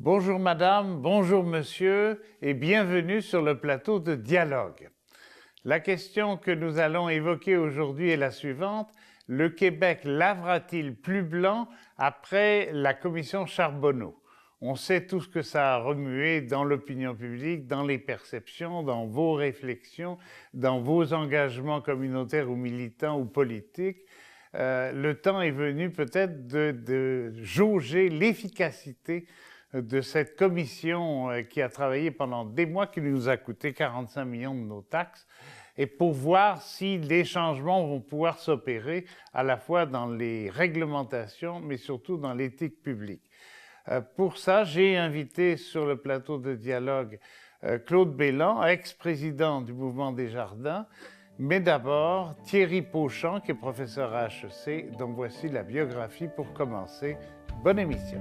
Bonjour madame, bonjour monsieur et bienvenue sur le plateau de Dialogue. La question que nous allons évoquer aujourd'hui est la suivante. Le Québec lavera-t-il plus blanc après la commission Charbonneau? On sait tout ce que ça a remué dans l'opinion publique, dans les perceptions, dans vos réflexions, dans vos engagements communautaires ou militants ou politiques. Le temps est venu peut-être de jauger l'efficacité de cette commission qui a travaillé pendant des mois, qui nous a coûté 45 millions de nos taxes, et pour voir si les changements vont pouvoir s'opérer à la fois dans les réglementations, mais surtout dans l'éthique publique. Pour ça, j'ai invité sur le plateau de Dialogue Claude Bélan, ex-président du Mouvement des Jardins, mais d'abord Thierry Pauchant, qui est professeur à HEC, dont voici la biographie pour commencer. Bonne émission.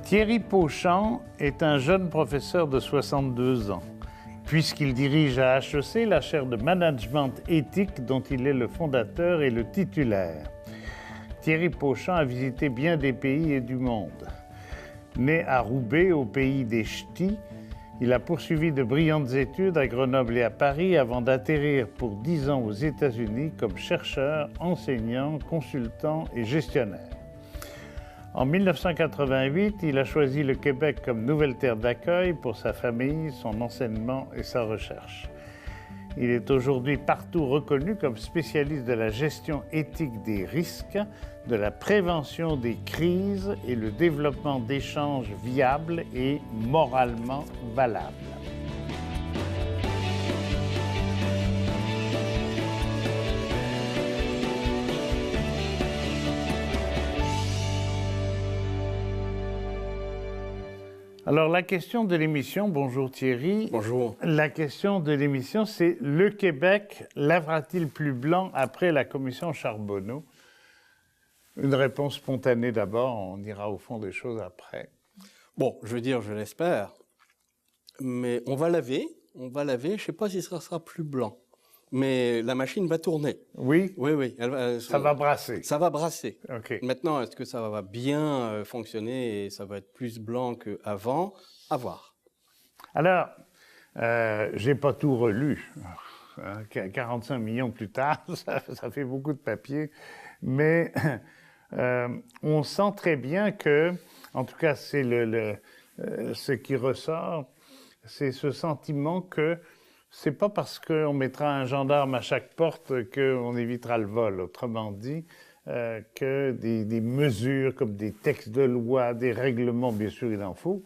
Thierry Pauchant est un jeune professeur de 62 ans, puisqu'il dirige à HEC la chaire de management éthique dont il est le fondateur et le titulaire. Thierry Pauchant a visité bien des pays et du monde. Né à Roubaix, au pays des Ch'tis, il a poursuivi de brillantes études à Grenoble et à Paris avant d'atterrir pour 10 ans aux États-Unis comme chercheur, enseignant, consultant et gestionnaire. En 1988, il a choisi le Québec comme nouvelle terre d'accueil pour sa famille, son enseignement et sa recherche. Il est aujourd'hui partout reconnu comme spécialiste de la gestion éthique des risques, de la prévention des crises et le développement d'échanges viables et moralement valables. Alors, la question de l'émission, bonjour Thierry. Bonjour. La question de l'émission, c'est le Québec lavera-t-il plus blanc après la commission Charbonneau? Une réponse spontanée d'abord, on ira au fond des choses après. Bon, je veux dire, je l'espère, mais on va laver, je ne sais pas si ce sera plus blanc, mais la machine va tourner. Oui? Oui. Ça va brasser. Ça va brasser. OK. Maintenant, est-ce que ça va bien fonctionner et ça va être plus blanc qu'avant? À voir. Alors, j'ai pas tout relu. 45 millions plus tard, ça fait beaucoup de papier, mais on sent très bien que, en tout cas, c'est ce qui ressort, c'est ce sentiment que c'est pas parce qu'on mettra un gendarme à chaque porte qu'on évitera le vol. Autrement dit, que des mesures comme des textes de loi, des règlements, bien sûr, il en faut,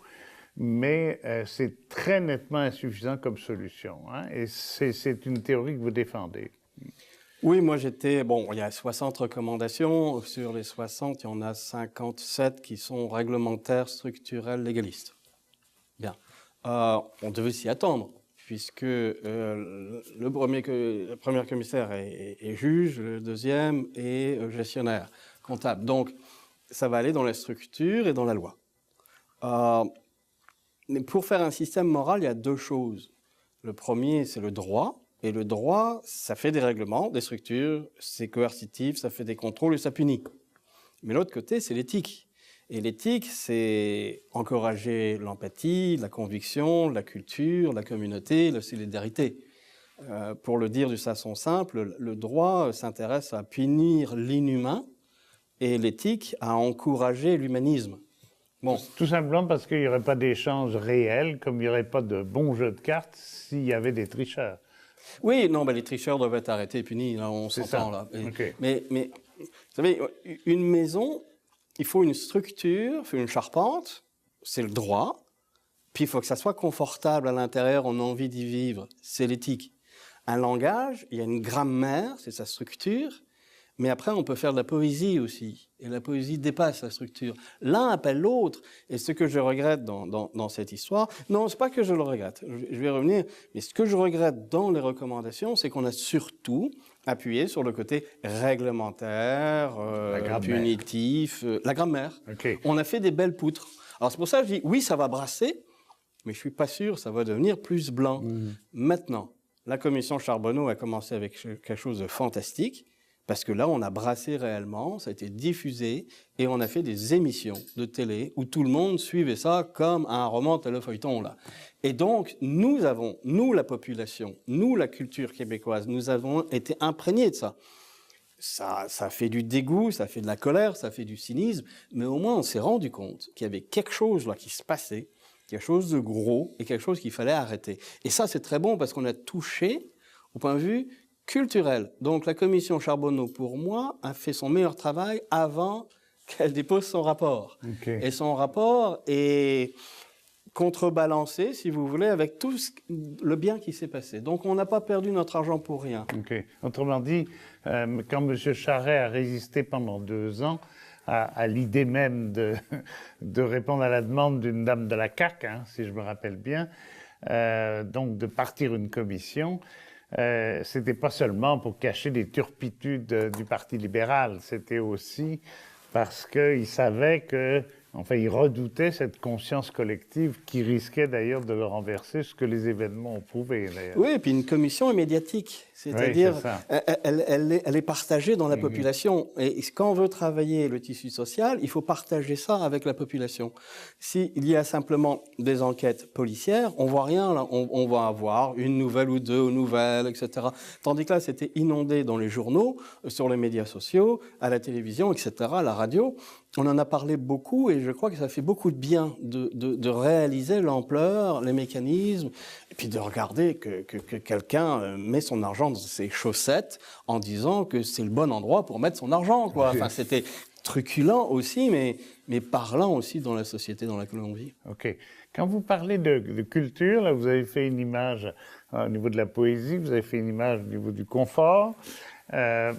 mais c'est très nettement insuffisant comme solution. Hein? Et c'est une théorie que vous défendez. Oui, moi j'étais... Bon, il y a 60 recommandations. Sur les 60, il y en a 57 qui sont réglementaires, structurelles, légalistes. Bien. On devait s'y attendre, puisque le premier commissaire est juge, le deuxième est gestionnaire, comptable. Donc, ça va aller dans la structure et dans la loi. Mais pour faire un système moral, il y a deux choses. Le premier, c'est le droit. Et le droit, ça fait des règlements, des structures, c'est coercitif, ça fait des contrôles et ça punit. Mais l'autre côté, c'est l'éthique. Et l'éthique, c'est encourager l'empathie, la conviction, la culture, la communauté, la solidarité. Pour le dire de façon simple, le droit s'intéresse à punir l'inhumain et l'éthique à encourager l'humanisme. Bon. Tout simplement parce qu'il n'y aurait pas d'échange réel, comme il n'y aurait pas de bons jeux de cartes s'il y avait des tricheurs. Oui, non, les tricheurs doivent être arrêtés et punis, là, on s'entend là. Okay. Mais, vous savez, une maison, il faut une structure, il faut une charpente, c'est le droit, puis il faut que ça soit confortable à l'intérieur, on a envie d'y vivre, c'est l'éthique. Un langage, il y a une grammaire, c'est sa structure, mais après on peut faire de la poésie aussi, et la poésie dépasse la structure. L'un appelle l'autre, et ce que je regrette dans cette histoire, non, c'est pas que je le regrette, je vais revenir, mais ce que je regrette dans les recommandations, c'est qu'on a surtout appuyé sur le côté réglementaire, punitif, la grammaire. Okay. On a fait des belles poutres. Alors c'est pour ça que je dis, oui, ça va brasser, mais je suis pas sûr que ça va devenir plus blanc. Maintenant, la commission Charbonneau a commencé avec quelque chose de fantastique, Parce que là, on a brassé réellement, ça a été diffusé, et on a fait des émissions de télé où tout le monde suivait ça comme un roman téléfeuilleton, là. Et donc, nous, la population, nous, la culture québécoise, nous avons été imprégnés de ça. Ça fait du dégoût, ça fait de la colère, ça fait du cynisme, mais au moins on s'est rendu compte qu'il y avait quelque chose là qui se passait, quelque chose de gros et quelque chose qu'il fallait arrêter. Et ça, c'est très bon parce qu'on a touché au point de vue culturel. Donc la commission Charbonneau, pour moi, a fait son meilleur travail avant qu'elle dépose son rapport. Okay. Et son rapport est contrebalancé, si vous voulez, avec tout le bien qui s'est passé. Donc on n'a pas perdu notre argent pour rien. Okay. Autrement dit, quand M. Charest a résisté pendant 2 ans à l'idée même de répondre à la demande d'une dame de la CAQ, hein, si je me rappelle bien, donc de partir une commission, c'était pas seulement pour cacher des turpitudes du Parti libéral, c'était aussi parce qu'il savait que, enfin, il redoutait cette conscience collective qui risquait d'ailleurs de le renverser, ce que les événements ont prouvé d'ailleurs. Oui, et puis une commission est médiatique, c'est-à-dire elle est partagée dans la population. Et quand on veut travailler le tissu social, il faut partager ça avec la population. S'il y a simplement des enquêtes policières, on voit rien, là. On va avoir une nouvelle ou 2 nouvelles, etc. Tandis que là, c'était inondé dans les journaux, sur les médias sociaux, à la télévision, etc., à la radio. On en a parlé beaucoup et je crois que ça fait beaucoup de bien de réaliser l'ampleur, les mécanismes, et puis de regarder que quelqu'un met son argent dans ses chaussettes en disant que c'est le bon endroit pour mettre son argent, quoi. Enfin, c'était truculent aussi, mais parlant aussi dans la société dans laquelle on vit. OK. Quand vous parlez de culture, là, vous avez fait une image au niveau de la poésie, vous avez fait une image au niveau du confort. Vous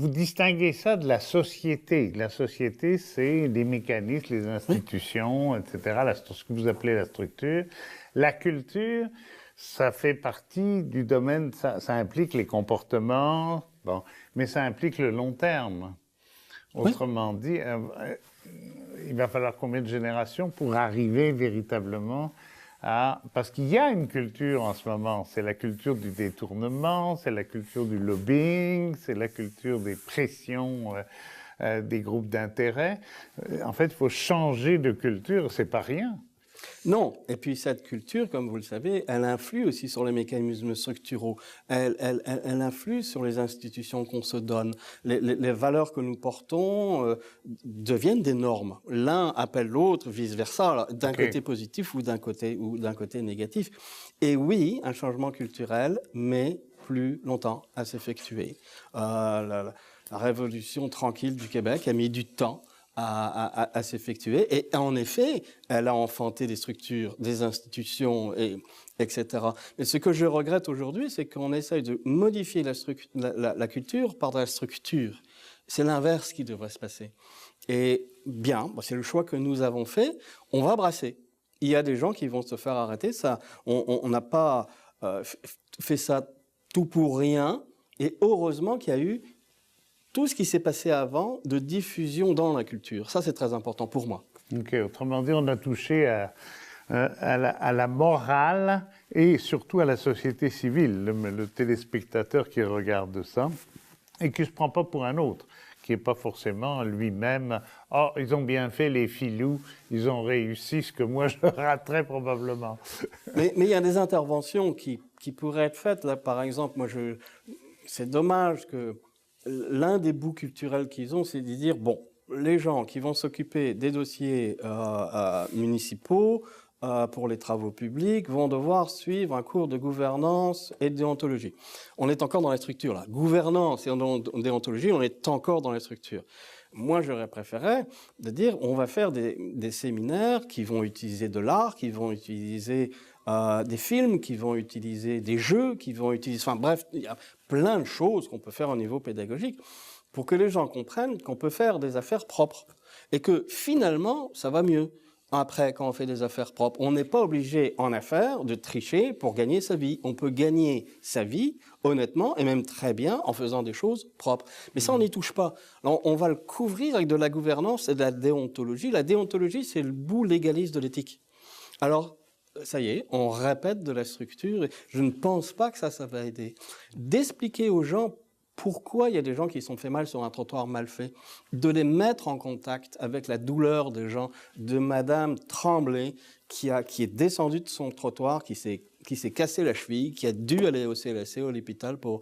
distinguez ça de la société. La société, c'est les mécanismes, les institutions, etc., ce que vous appelez la structure. La culture, ça fait partie du domaine, ça implique les comportements, bon, mais ça implique le long terme. Autrement dit, il va falloir combien de générations pour arriver véritablement parce qu'il y a une culture en ce moment, c'est la culture du détournement, c'est la culture du lobbying, c'est la culture des pressions des groupes d'intérêt. En fait, il faut changer de culture, c'est pas rien. Non, et puis cette culture, comme vous le savez, elle influe aussi sur les mécanismes structuraux, elle influe sur les institutions qu'on se donne. Les valeurs que nous portons deviennent des normes. L'un appelle l'autre, vice-versa, d'un côté positif ou d'un côté négatif. Et oui, un changement culturel met plus longtemps à s'effectuer. La révolution tranquille du Québec a mis du temps à s'effectuer. Et en effet, elle a enfanté des structures, des institutions, etc. Mais ce que je regrette aujourd'hui, c'est qu'on essaye de modifier la culture par de la structure. C'est l'inverse qui devrait se passer. Et bien, c'est le choix que nous avons fait. On va brasser. Il y a des gens qui vont se faire arrêter. Ça, on n'a pas fait ça tout pour rien. Et heureusement qu'il y a eu tout ce qui s'est passé avant de diffusion dans la culture. Ça, c'est très important pour moi. OK. Autrement dit, on a touché à la morale et surtout à la société civile, le téléspectateur qui regarde ça et qui ne se prend pas pour un autre, qui n'est pas forcément lui-même « Oh, ils ont bien fait les filous, ils ont réussi ce que moi je raterais probablement. » Mais il y a des interventions qui pourraient être faites. Là, par exemple, c'est dommage que l'un des bouts culturels qu'ils ont, c'est de dire, bon, les gens qui vont s'occuper des dossiers municipaux pour les travaux publics vont devoir suivre un cours de gouvernance et de déontologie. On est encore dans les structures, là. Gouvernance et déontologie, on est encore dans les structures. Moi, j'aurais préféré de dire, on va faire des séminaires qui vont utiliser de l'art, qui vont utiliser des films, qui vont utiliser des jeux, qui vont utiliser... Enfin bref, il y a plein de choses qu'on peut faire au niveau pédagogique pour que les gens comprennent qu'on peut faire des affaires propres et que finalement, ça va mieux. Après, quand on fait des affaires propres, on n'est pas obligé en affaires de tricher pour gagner sa vie. On peut gagner sa vie honnêtement et même très bien en faisant des choses propres. Mais ça, on n'y touche pas. Alors, on va le couvrir avec de la gouvernance et de la déontologie. La déontologie, c'est le bout légaliste de l'éthique. Alors, ça y est, on répète de la structure. Et je ne pense pas que ça va aider. D'expliquer aux gens pourquoi il y a des gens qui se sont fait mal sur un trottoir mal fait, de les mettre en contact avec la douleur des gens, de Madame Tremblay qui est descendue de son trottoir, qui s'est cassé la cheville, qui a dû aller au CLSC, à l'hôpital pour...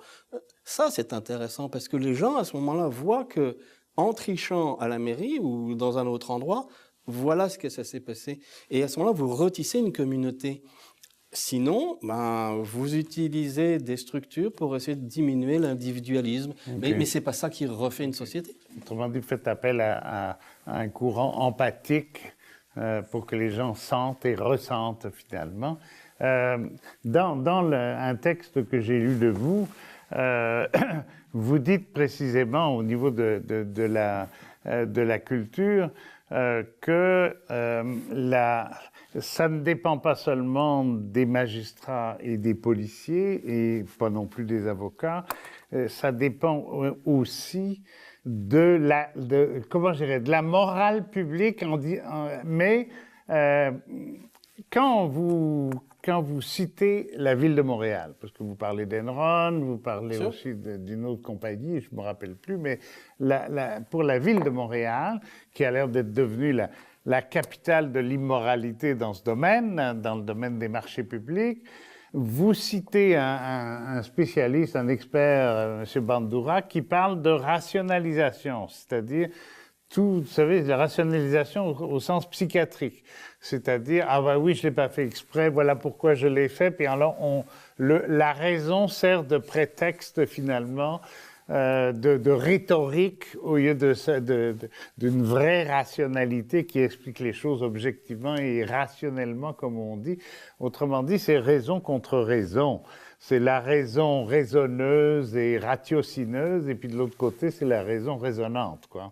Ça, c'est intéressant parce que les gens, à ce moment-là, voient que en trichant à la mairie ou dans un autre endroit, voilà ce que ça s'est passé. Et à ce moment-là, vous retissez une communauté. Sinon, vous utilisez des structures pour essayer de diminuer l'individualisme. Okay. Mais ce n'est pas ça qui refait une société. Autrement dit, vous faites appel à un courant empathique pour que les gens sentent et ressentent finalement. Dans un texte que j'ai lu de vous, vous dites précisément au niveau de la culture que ça ne dépend pas seulement des magistrats et des policiers, et pas non plus des avocats, ça dépend aussi de la morale publique, mais quand vous citez la ville de Montréal, parce que vous parlez d'Enron, vous parlez Sûr. Aussi d'une autre compagnie, je ne me rappelle plus, mais pour la ville de Montréal, qui a l'air d'être devenue la capitale de l'immoralité dans ce domaine, dans le domaine des marchés publics, vous citez un spécialiste, un expert, M. Bandura, qui parle de rationalisation, c'est-à-dire vous savez, la rationalisation au sens psychiatrique. C'est-à-dire, oui, je ne l'ai pas fait exprès, voilà pourquoi je l'ai fait, puis alors la raison sert de prétexte finalement, de rhétorique au lieu d'une vraie rationalité qui explique les choses objectivement et rationnellement, comme on dit. Autrement dit, c'est raison contre raison. C'est la raison raisonneuse et ratiocineuse, et puis de l'autre côté, c'est la raison raisonnante, quoi.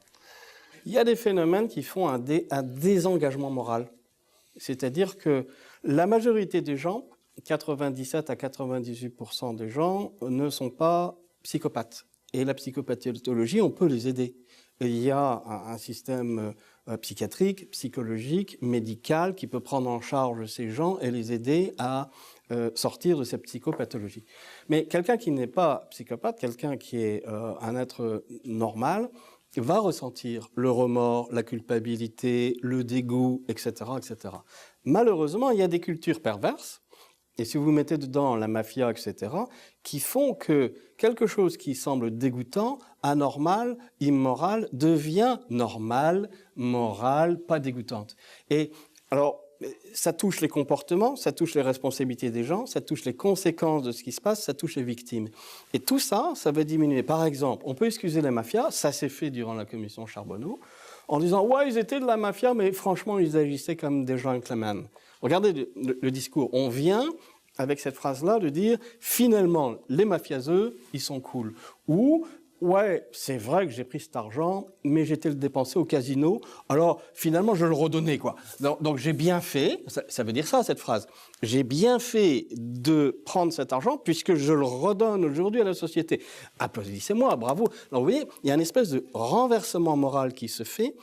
Il y a des phénomènes qui font un désengagement moral. C'est-à-dire que la majorité des gens, 97 à 98% des gens, ne sont pas psychopathes. Et la psychopathologie, on peut les aider. Il y a un système psychiatrique, psychologique, médical qui peut prendre en charge ces gens et les aider à sortir de cette psychopathologie. Mais quelqu'un qui n'est pas psychopathe, quelqu'un qui est un être normal, va ressentir le remords, la culpabilité, le dégoût, etc., etc. Malheureusement, il y a des cultures perverses, et si vous mettez dedans la mafia, etc., qui font que quelque chose qui semble dégoûtant, anormal, immoral, devient normal, moral, pas dégoûtante. Et alors, ça touche les comportements, ça touche les responsabilités des gens, ça touche les conséquences de ce qui se passe, ça touche les victimes. Et tout ça, ça va diminuer. Par exemple, on peut excuser la mafia, ça s'est fait durant la commission Charbonneau, en disant « ouais, ils étaient de la mafia, mais franchement, ils agissaient comme des gentlemen ». Regardez le discours. On vient, avec cette phrase-là, de dire « finalement, les mafiaseux, ils sont cool ». Ou ouais, c'est vrai que j'ai pris cet argent, mais j'étais le dépenser au casino, alors finalement je le redonnais, quoi. Donc j'ai bien fait, ça veut dire ça cette phrase, j'ai bien fait de prendre cet argent puisque je le redonne aujourd'hui à la société. Applaudissez-moi, bravo. Alors vous voyez, il y a une espèce de renversement moral qui se fait.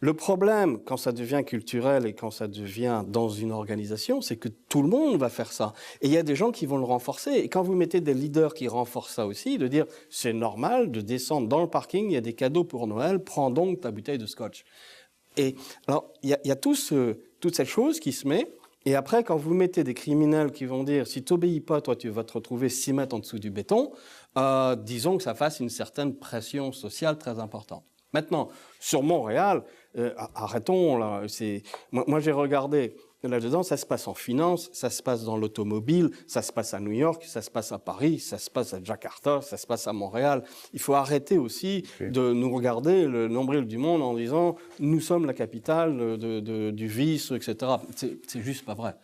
Le problème, quand ça devient culturel et quand ça devient dans une organisation, c'est que tout le monde va faire ça. Et il y a des gens qui vont le renforcer. Et quand vous mettez des leaders qui renforcent ça aussi, de dire « c'est normal de descendre dans le parking, il y a des cadeaux pour Noël, prends donc ta bouteille de scotch ». Et alors, il y a toute cette chose qui se met. Et après, quand vous mettez des criminels qui vont dire « si tu n'obéis pas, toi, tu vas te retrouver 6 mètres en dessous du béton », disons que ça fasse une certaine pression sociale très importante. Maintenant, sur Montréal, arrêtons là. Moi, j'ai regardé là-dedans, ça se passe en finance, ça se passe dans l'automobile, ça se passe à New York, ça se passe à Paris, ça se passe à Jakarta, ça se passe à Montréal. Il faut arrêter aussi de nous regarder le nombril du monde en disant nous sommes la capitale du vice, etc. C'est juste pas vrai.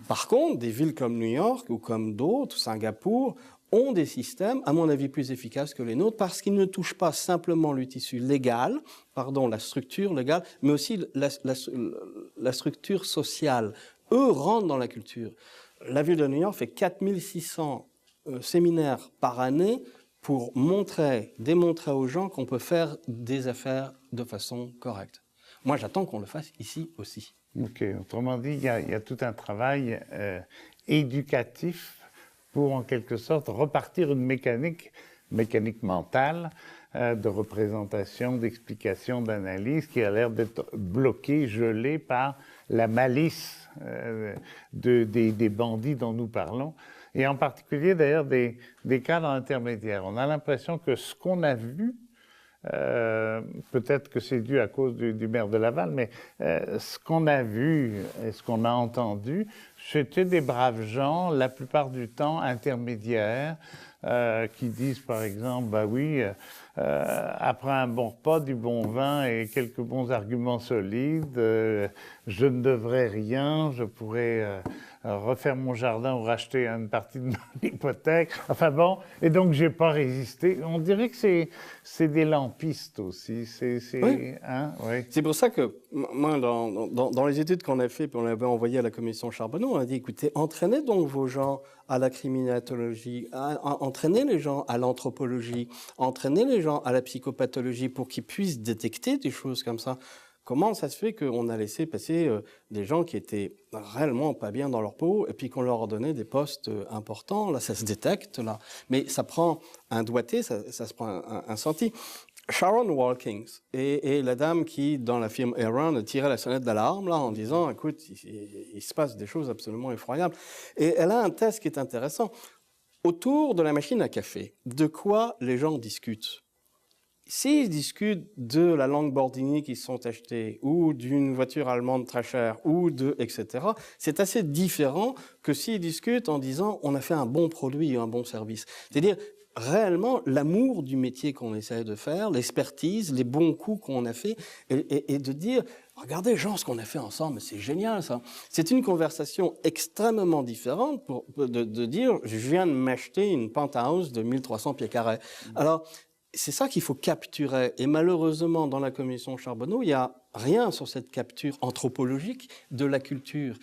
Par contre, des villes comme New York ou comme d'autres, Singapour, ont des systèmes, à mon avis, plus efficaces que les nôtres parce qu'ils ne touchent pas simplement le tissu légal, la structure légale, mais aussi la structure sociale. Eux rentrent dans la culture. La ville de New York fait 4600 séminaires par année pour démontrer aux gens qu'on peut faire des affaires de façon correcte. Moi, j'attends qu'on le fasse ici aussi. OK. Autrement dit, il y a tout un travail éducatif pour, en quelque sorte, repartir une mécanique mécanique mentale, de représentation, d'explication, d'analyse, qui a l'air d'être bloqué, gelé par la malice des bandits dont nous parlons, et en particulier d'ailleurs des cadres intermédiaires. On a l'impression que ce qu'on a vu, peut-être que c'est dû à cause du maire de Laval, mais ce qu'on a vu et ce qu'on a entendu, c'était des braves gens, la plupart du temps intermédiaires, qui disent par exemple, bah oui, après un bon repas, du bon vin et quelques bons arguments solides, je ne devrais rien, je pourrais refaire mon jardin ou racheter une partie de mon hypothèque. Enfin bon, et donc j'ai pas résisté. On dirait que c'est des lampistes aussi. Oui. Hein, oui. C'est pour ça que moi, dans les études qu'on a fait, puis on avait envoyé à la commission Charbonneau, on a dit, écoutez, entraînez donc vos gens à la criminatologie, entraînez les gens à l'anthropologie, entraînez les gens à la psychopathologie pour qu'ils puissent détecter des choses comme ça. Comment ça se fait qu'on a laissé passer des gens qui étaient réellement pas bien dans leur peau et puis qu'on leur a donné des postes importants? Là, ça se détecte, là. Mais ça prend un doigté, ça se prend un senti. Sharon Walkings et la dame qui, dans la firme Aaron, a tiré la sonnette d'alarme là, en disant « Écoute, il se passe des choses absolument effroyables ». Et elle a un test qui est intéressant. Autour de la machine à café, de quoi les gens discutent? S'ils discutent de la Lamborghini qu'ils se sont achetés, ou d'une voiture allemande très chère, ou etc., c'est assez différent que s'ils discutent en disant « on a fait un bon produit, un bon service ». C'est-à-dire, réellement, l'amour du métier qu'on essaie de faire, l'expertise, les bons coups qu'on a fait, et de dire « regardez, Jean, ce qu'on a fait ensemble, c'est génial, ça ». C'est une conversation extrêmement différente de dire « je viens de m'acheter une penthouse de 1300 pieds carrés ». Alors, c'est ça qu'il faut capturer. Et malheureusement, dans la commission Charbonneau, il n'y a rien sur cette capture anthropologique de la culture.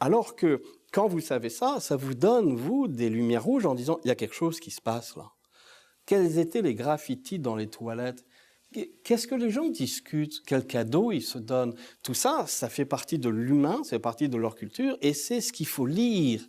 Alors que, quand vous savez ça, ça vous donne, vous, des lumières rouges en disant « il y a quelque chose qui se passe là ». Quels étaient les graffitis dans les toilettes? Qu'est-ce que les gens discutent? Quels cadeaux ils se donnent? Tout ça, ça fait partie de l'humain, c'est partie de leur culture, et c'est ce qu'il faut lire.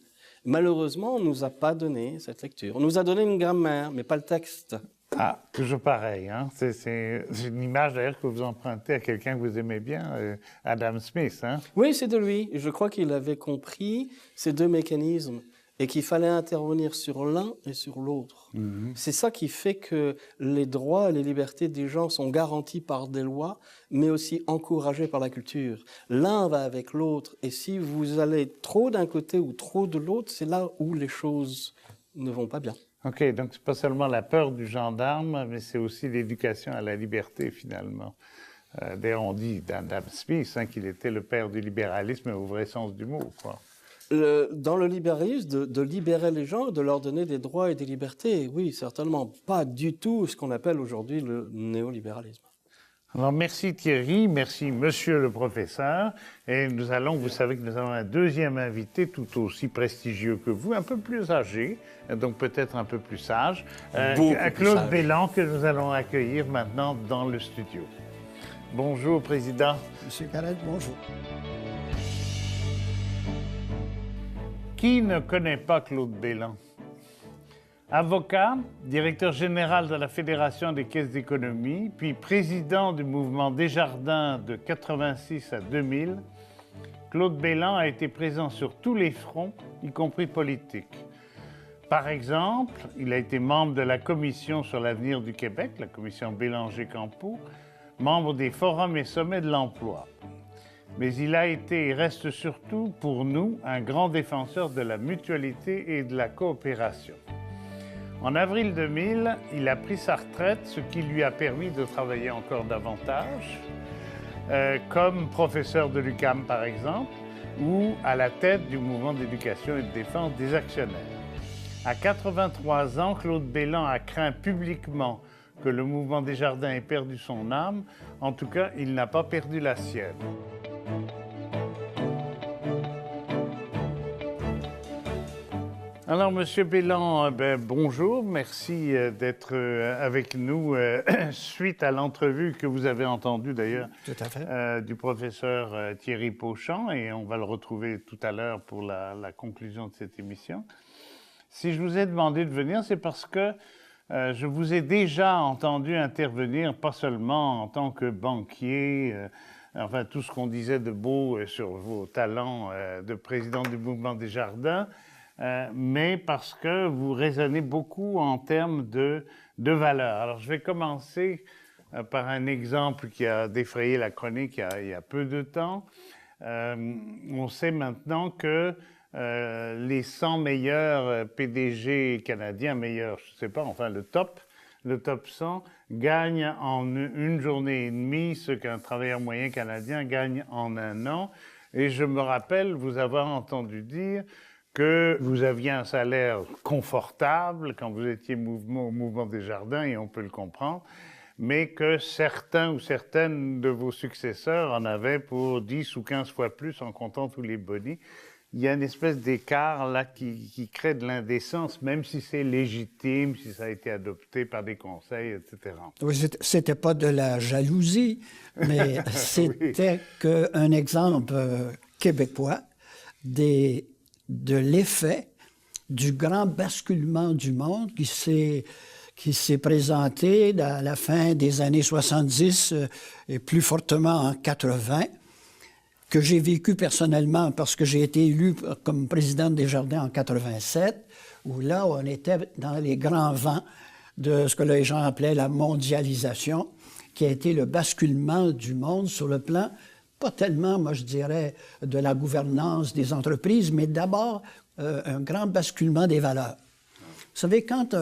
Malheureusement, on ne nous a pas donné cette lecture. On nous a donné une grammaire, mais pas le texte. Ah, toujours pareil. Hein? C'est une image d'ailleurs que vous empruntez à quelqu'un que vous aimez bien, Adam Smith. Hein? Oui, c'est de lui. Je crois qu'il avait compris ces deux mécanismes et qu'il fallait intervenir sur l'un et sur l'autre. C'est ça qui fait que les droits et les libertés des gens sont garantis par des lois, mais aussi encouragés par la culture. L'un va avec l'autre, et si vous allez trop d'un côté ou trop de l'autre, c'est là où les choses ne vont pas bien. OK, donc c'est pas seulement la peur du gendarme, mais c'est aussi l'éducation à la liberté, finalement. D'ailleurs, on dit d'Adam Smith qu'il était le père du libéralisme au vrai sens du mot, quoi. Dans le libéralisme, de libérer les gens, de leur donner des droits et des libertés, oui, certainement. Pas du tout ce qu'on appelle aujourd'hui le néolibéralisme. Alors, merci Thierry, merci monsieur le professeur. Et nous allons, vous savez que nous avons un deuxième invité tout aussi prestigieux que vous, un peu plus âgé, donc peut-être un peu plus sage, Claude Bélan, que nous allons accueillir maintenant dans le studio. Bonjour, Président. Monsieur Calette, bonjour. Qui ne connaît pas Claude Bélan? Avocat, directeur général de la Fédération des caisses d'économie, puis président du mouvement Desjardins de 86 à 2000, Claude Bélan a été présent sur tous les fronts, y compris politiques. Par exemple, il a été membre de la Commission sur l'avenir du Québec, la commission Bélanger-Campoux, membre des forums et sommets de l'emploi. Mais il a été et reste surtout, pour nous, un grand défenseur de la mutualité et de la coopération. En avril 2000, il a pris sa retraite, ce qui lui a permis de travailler encore davantage, comme professeur de l'UQAM par exemple, ou à la tête du mouvement d'éducation et de défense des actionnaires. À 83 ans, Claude Bélan a craint publiquement que le mouvement Desjardins ait perdu son âme. En tout cas, il n'a pas perdu la sienne. Alors, Monsieur Bélan, bonjour. Merci d'être avec nous suite à l'entrevue que vous avez entendue d'ailleurs du professeur Thierry Pauchant, et on va le retrouver tout à l'heure pour la conclusion de cette émission. Si je vous ai demandé de venir, c'est parce que je vous ai déjà entendu intervenir, pas seulement en tant que banquier, enfin tout ce qu'on disait de beau sur vos talents de président du Mouvement des Jardins, mais parce que vous raisonnez beaucoup en termes de valeurs. Alors je vais commencer par un exemple qui a défrayé la chronique il y a peu de temps. On sait maintenant que les 100 meilleurs PDG canadiens, meilleurs, je ne sais pas, enfin le top 100, gagnent en une journée et demie ce qu'un travailleur moyen canadien gagne en un an. Et je me rappelle vous avoir entendu dire que vous aviez un salaire confortable quand vous étiez au Mouvement des Jardins, et on peut le comprendre, mais que certains ou certaines de vos successeurs en avaient pour 10 ou 15 fois plus en comptant tous les bonnies. Il y a une espèce d'écart là qui crée de l'indécence, même si c'est légitime, si ça a été adopté par des conseils, etc. Oui, c'était pas de la jalousie, mais c'était un exemple québécois de l'effet du grand basculement du monde qui s'est présenté à la fin des années 70 et plus fortement en 80, que j'ai vécu personnellement parce que j'ai été élu comme président des Jardins en 87, où là, on était dans les grands vents de ce que les gens appelaient la mondialisation, qui a été le basculement du monde sur le plan, pas tellement, moi je dirais, de la gouvernance des entreprises, mais d'abord un grand basculement des valeurs. Vous savez, quand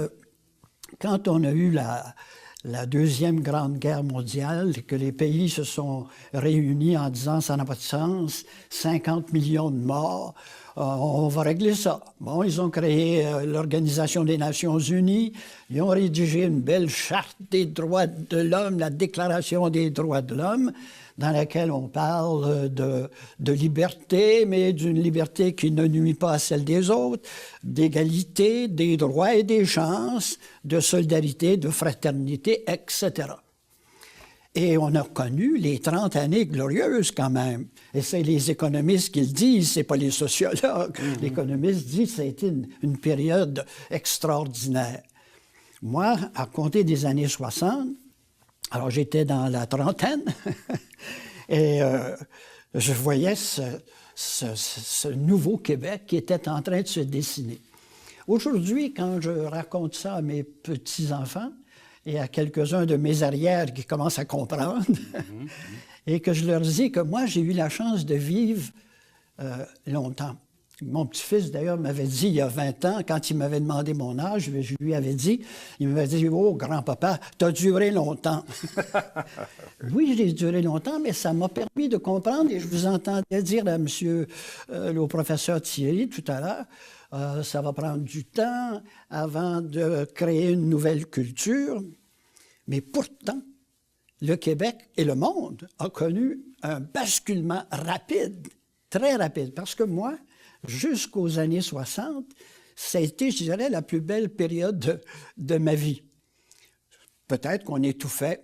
on a eu la Deuxième Grande Guerre mondiale, et que les pays se sont réunis en disant « ça n'a pas de sens, 50 millions de morts, on va régler ça ». Bon, ils ont créé l'Organisation des Nations Unies, ils ont rédigé une belle charte des droits de l'homme, la Déclaration des droits de l'homme, dans laquelle on parle de liberté, mais d'une liberté qui ne nuit pas à celle des autres, d'égalité, des droits et des chances, de solidarité, de fraternité, etc. Et on a connu les 30 années glorieuses quand même. Et c'est les économistes qui le disent, c'est pas les sociologues. Les économistes disent que ça a été une période extraordinaire. Moi, à compter des années 60, alors j'étais dans la trentaine, et je voyais ce nouveau Québec qui était en train de se dessiner. Aujourd'hui, quand je raconte ça à mes petits-enfants et à quelques-uns de mes arrières qui commencent à comprendre, et que je leur dis que moi, j'ai eu la chance de vivre longtemps. Mon petit-fils, d'ailleurs, m'avait dit il y a 20 ans, quand il m'avait demandé mon âge, je lui avais dit, il m'avait dit « Oh, grand-papa, t'as duré longtemps. » Oui, j'ai duré longtemps, mais ça m'a permis de comprendre, et je vous entendais dire à monsieur, au professeur Thierry tout à l'heure, ça va prendre du temps avant de créer une nouvelle culture. Mais pourtant, le Québec et le monde ont connu un basculement rapide, très rapide, parce que moi, jusqu'aux années 60, ça a été, je dirais, la plus belle période de ma vie. Peut-être qu'on étouffait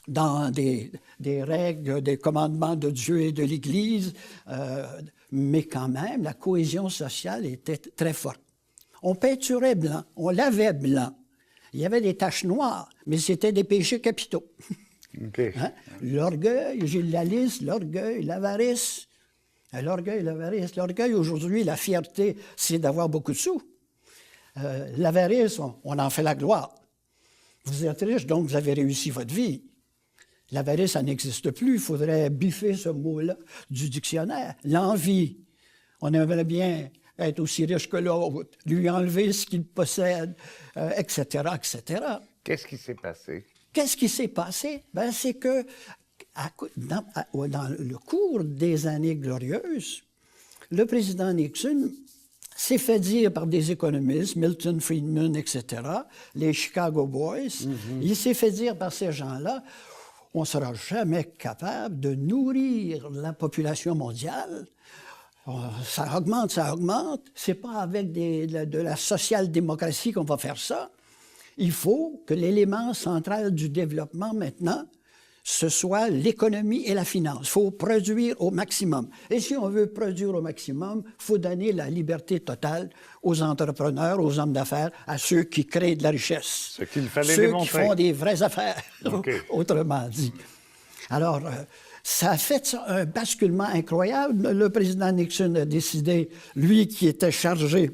dans des règles, des commandements de Dieu et de l'Église, mais quand même, la cohésion sociale était très forte. On peinturait blanc, on lavait blanc. Il y avait des taches noires, mais c'était des péchés capitaux. Okay. Hein? L'orgueil, j'ai la liste, l'orgueil, l'avarice. L'orgueil, l'avarice. L'orgueil, aujourd'hui, la fierté, c'est d'avoir beaucoup de sous. L'avarice, on en fait la gloire. Vous êtes riche, donc vous avez réussi votre vie. L'avarice, ça n'existe plus. Il faudrait biffer ce mot-là du dictionnaire. L'envie. On aimerait bien être aussi riche que l'autre, lui enlever ce qu'il possède, etc., etc. Qu'est-ce qui s'est passé? Qu'est-ce qui s'est passé? Ben, c'est que dans le cours des années glorieuses, le président Nixon s'est fait dire par des économistes, Milton Friedman, etc., les Chicago Boys, il s'est fait dire par ces gens-là, on ne sera jamais capable de nourrir la population mondiale. Ça augmente. C'est pas avec de la social-démocratie qu'on va faire ça. Il faut que l'élément central du développement, maintenant, ce soit l'économie et la finance. Il faut produire au maximum. Et si on veut produire au maximum, il faut donner la liberté totale aux entrepreneurs, aux hommes d'affaires, à ceux qui créent de la richesse. Ce qu'il fallait ceux démontrer. qui font des vraies affaires, Okay. autrement dit. Alors, ça a fait un basculement incroyable. Le président Nixon a décidé, lui qui était chargé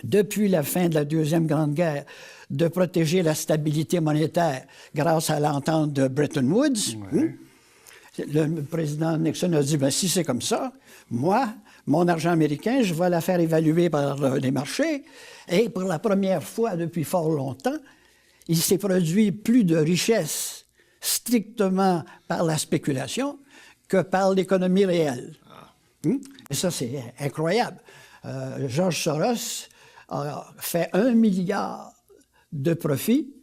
depuis la fin de la Deuxième Grande Guerre, de protéger la stabilité monétaire grâce à l'entente de Bretton Woods. Ouais. Le président Nixon a dit, si c'est comme ça, moi, mon argent américain, je vais la faire évaluer par les marchés. Et pour la première fois depuis fort longtemps, il s'est produit plus de richesse strictement par la spéculation que par l'économie réelle. Et ça, c'est incroyable. George Soros a fait 1 milliard de profits,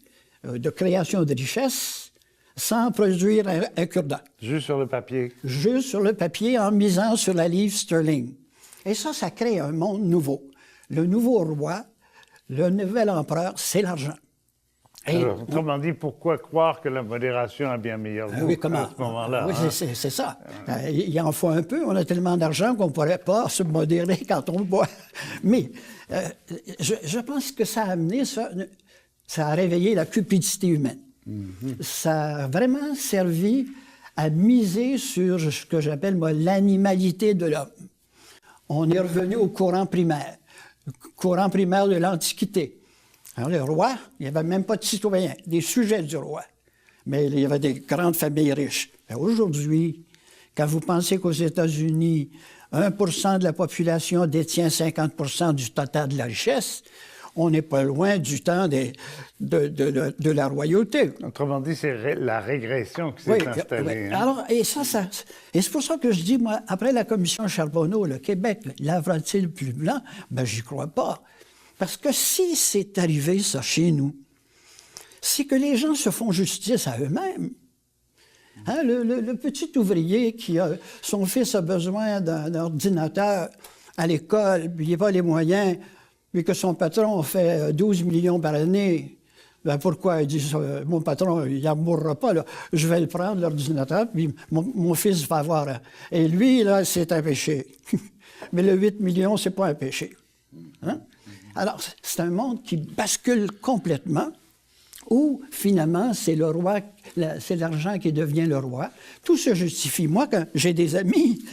de création de richesse, sans produire un cure-dent. Juste sur le papier. Juste sur le papier, en misant sur la livre sterling. Et ça crée un monde nouveau. Le nouveau roi, le nouvel empereur, c'est l'argent. Alors, autrement dit, pourquoi croire que la modération a bien meilleur goût oui, comment? à ce moment-là? Oui, c'est ça. Il en faut un peu. On a tellement d'argent qu'on ne pourrait pas se modérer quand on boit. Mais je pense que ça a amené ça a réveillé la cupidité humaine. Ça a vraiment servi à miser sur ce que j'appelle, moi, l'animalité de l'homme. On est revenu au courant primaire de l'Antiquité. Alors, le roi, il n'y avait même pas de citoyens, des sujets du roi. Mais il y avait des grandes familles riches. Aujourd'hui, quand vous pensez qu'aux États-Unis, 1% de la population détient 50% du total de la richesse, on n'est pas loin du temps de la royauté. Autrement dit, c'est la régression qui s'est installée. Oui. Hein? Alors, et c'est pour ça que je dis, moi, après la commission Charbonneau, le Québec lavera-t-il plus blanc? Ben, j'y crois pas. Parce que si c'est arrivé, ça, chez nous, c'est que les gens se font justice à eux-mêmes. Hein, le petit ouvrier son fils a besoin d'un ordinateur à l'école, puis il n'a pas les moyens, puis que son patron fait 12 millions par année. Ben pourquoi? Il dit, mon patron, il n'en mourra pas, là. Je vais le prendre, l'ordinateur, puis mon fils va avoir. Et lui, là, c'est un péché. Mais le 8 millions, c'est pas un péché. Hein? Alors, c'est un monde qui bascule complètement, où, finalement, c'est le roi, c'est l'argent qui devient le roi. Tout se justifie. Moi, quand j'ai des amis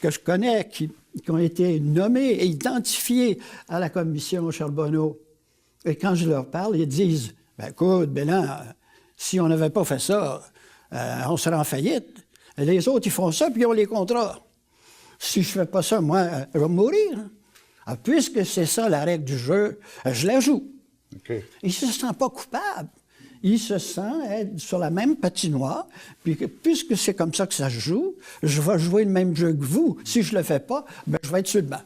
que je connais qui ont été nommés et identifiés à la commission Charbonneau, et quand je leur parle, ils disent, « écoute, Bélan, si on n'avait pas fait ça, on serait en faillite. Les autres, ils font ça, puis ils ont les contrats. Si je ne fais pas ça, moi, je vais mourir. » Alors, puisque c'est ça la règle du jeu, je la joue. Okay. Il ne se sent pas coupable. Il se sent être sur la même patinoire. Puis puisque c'est comme ça que ça se joue, je vais jouer le même jeu que vous. Si je ne le fais pas, ben, je vais être sur le banc.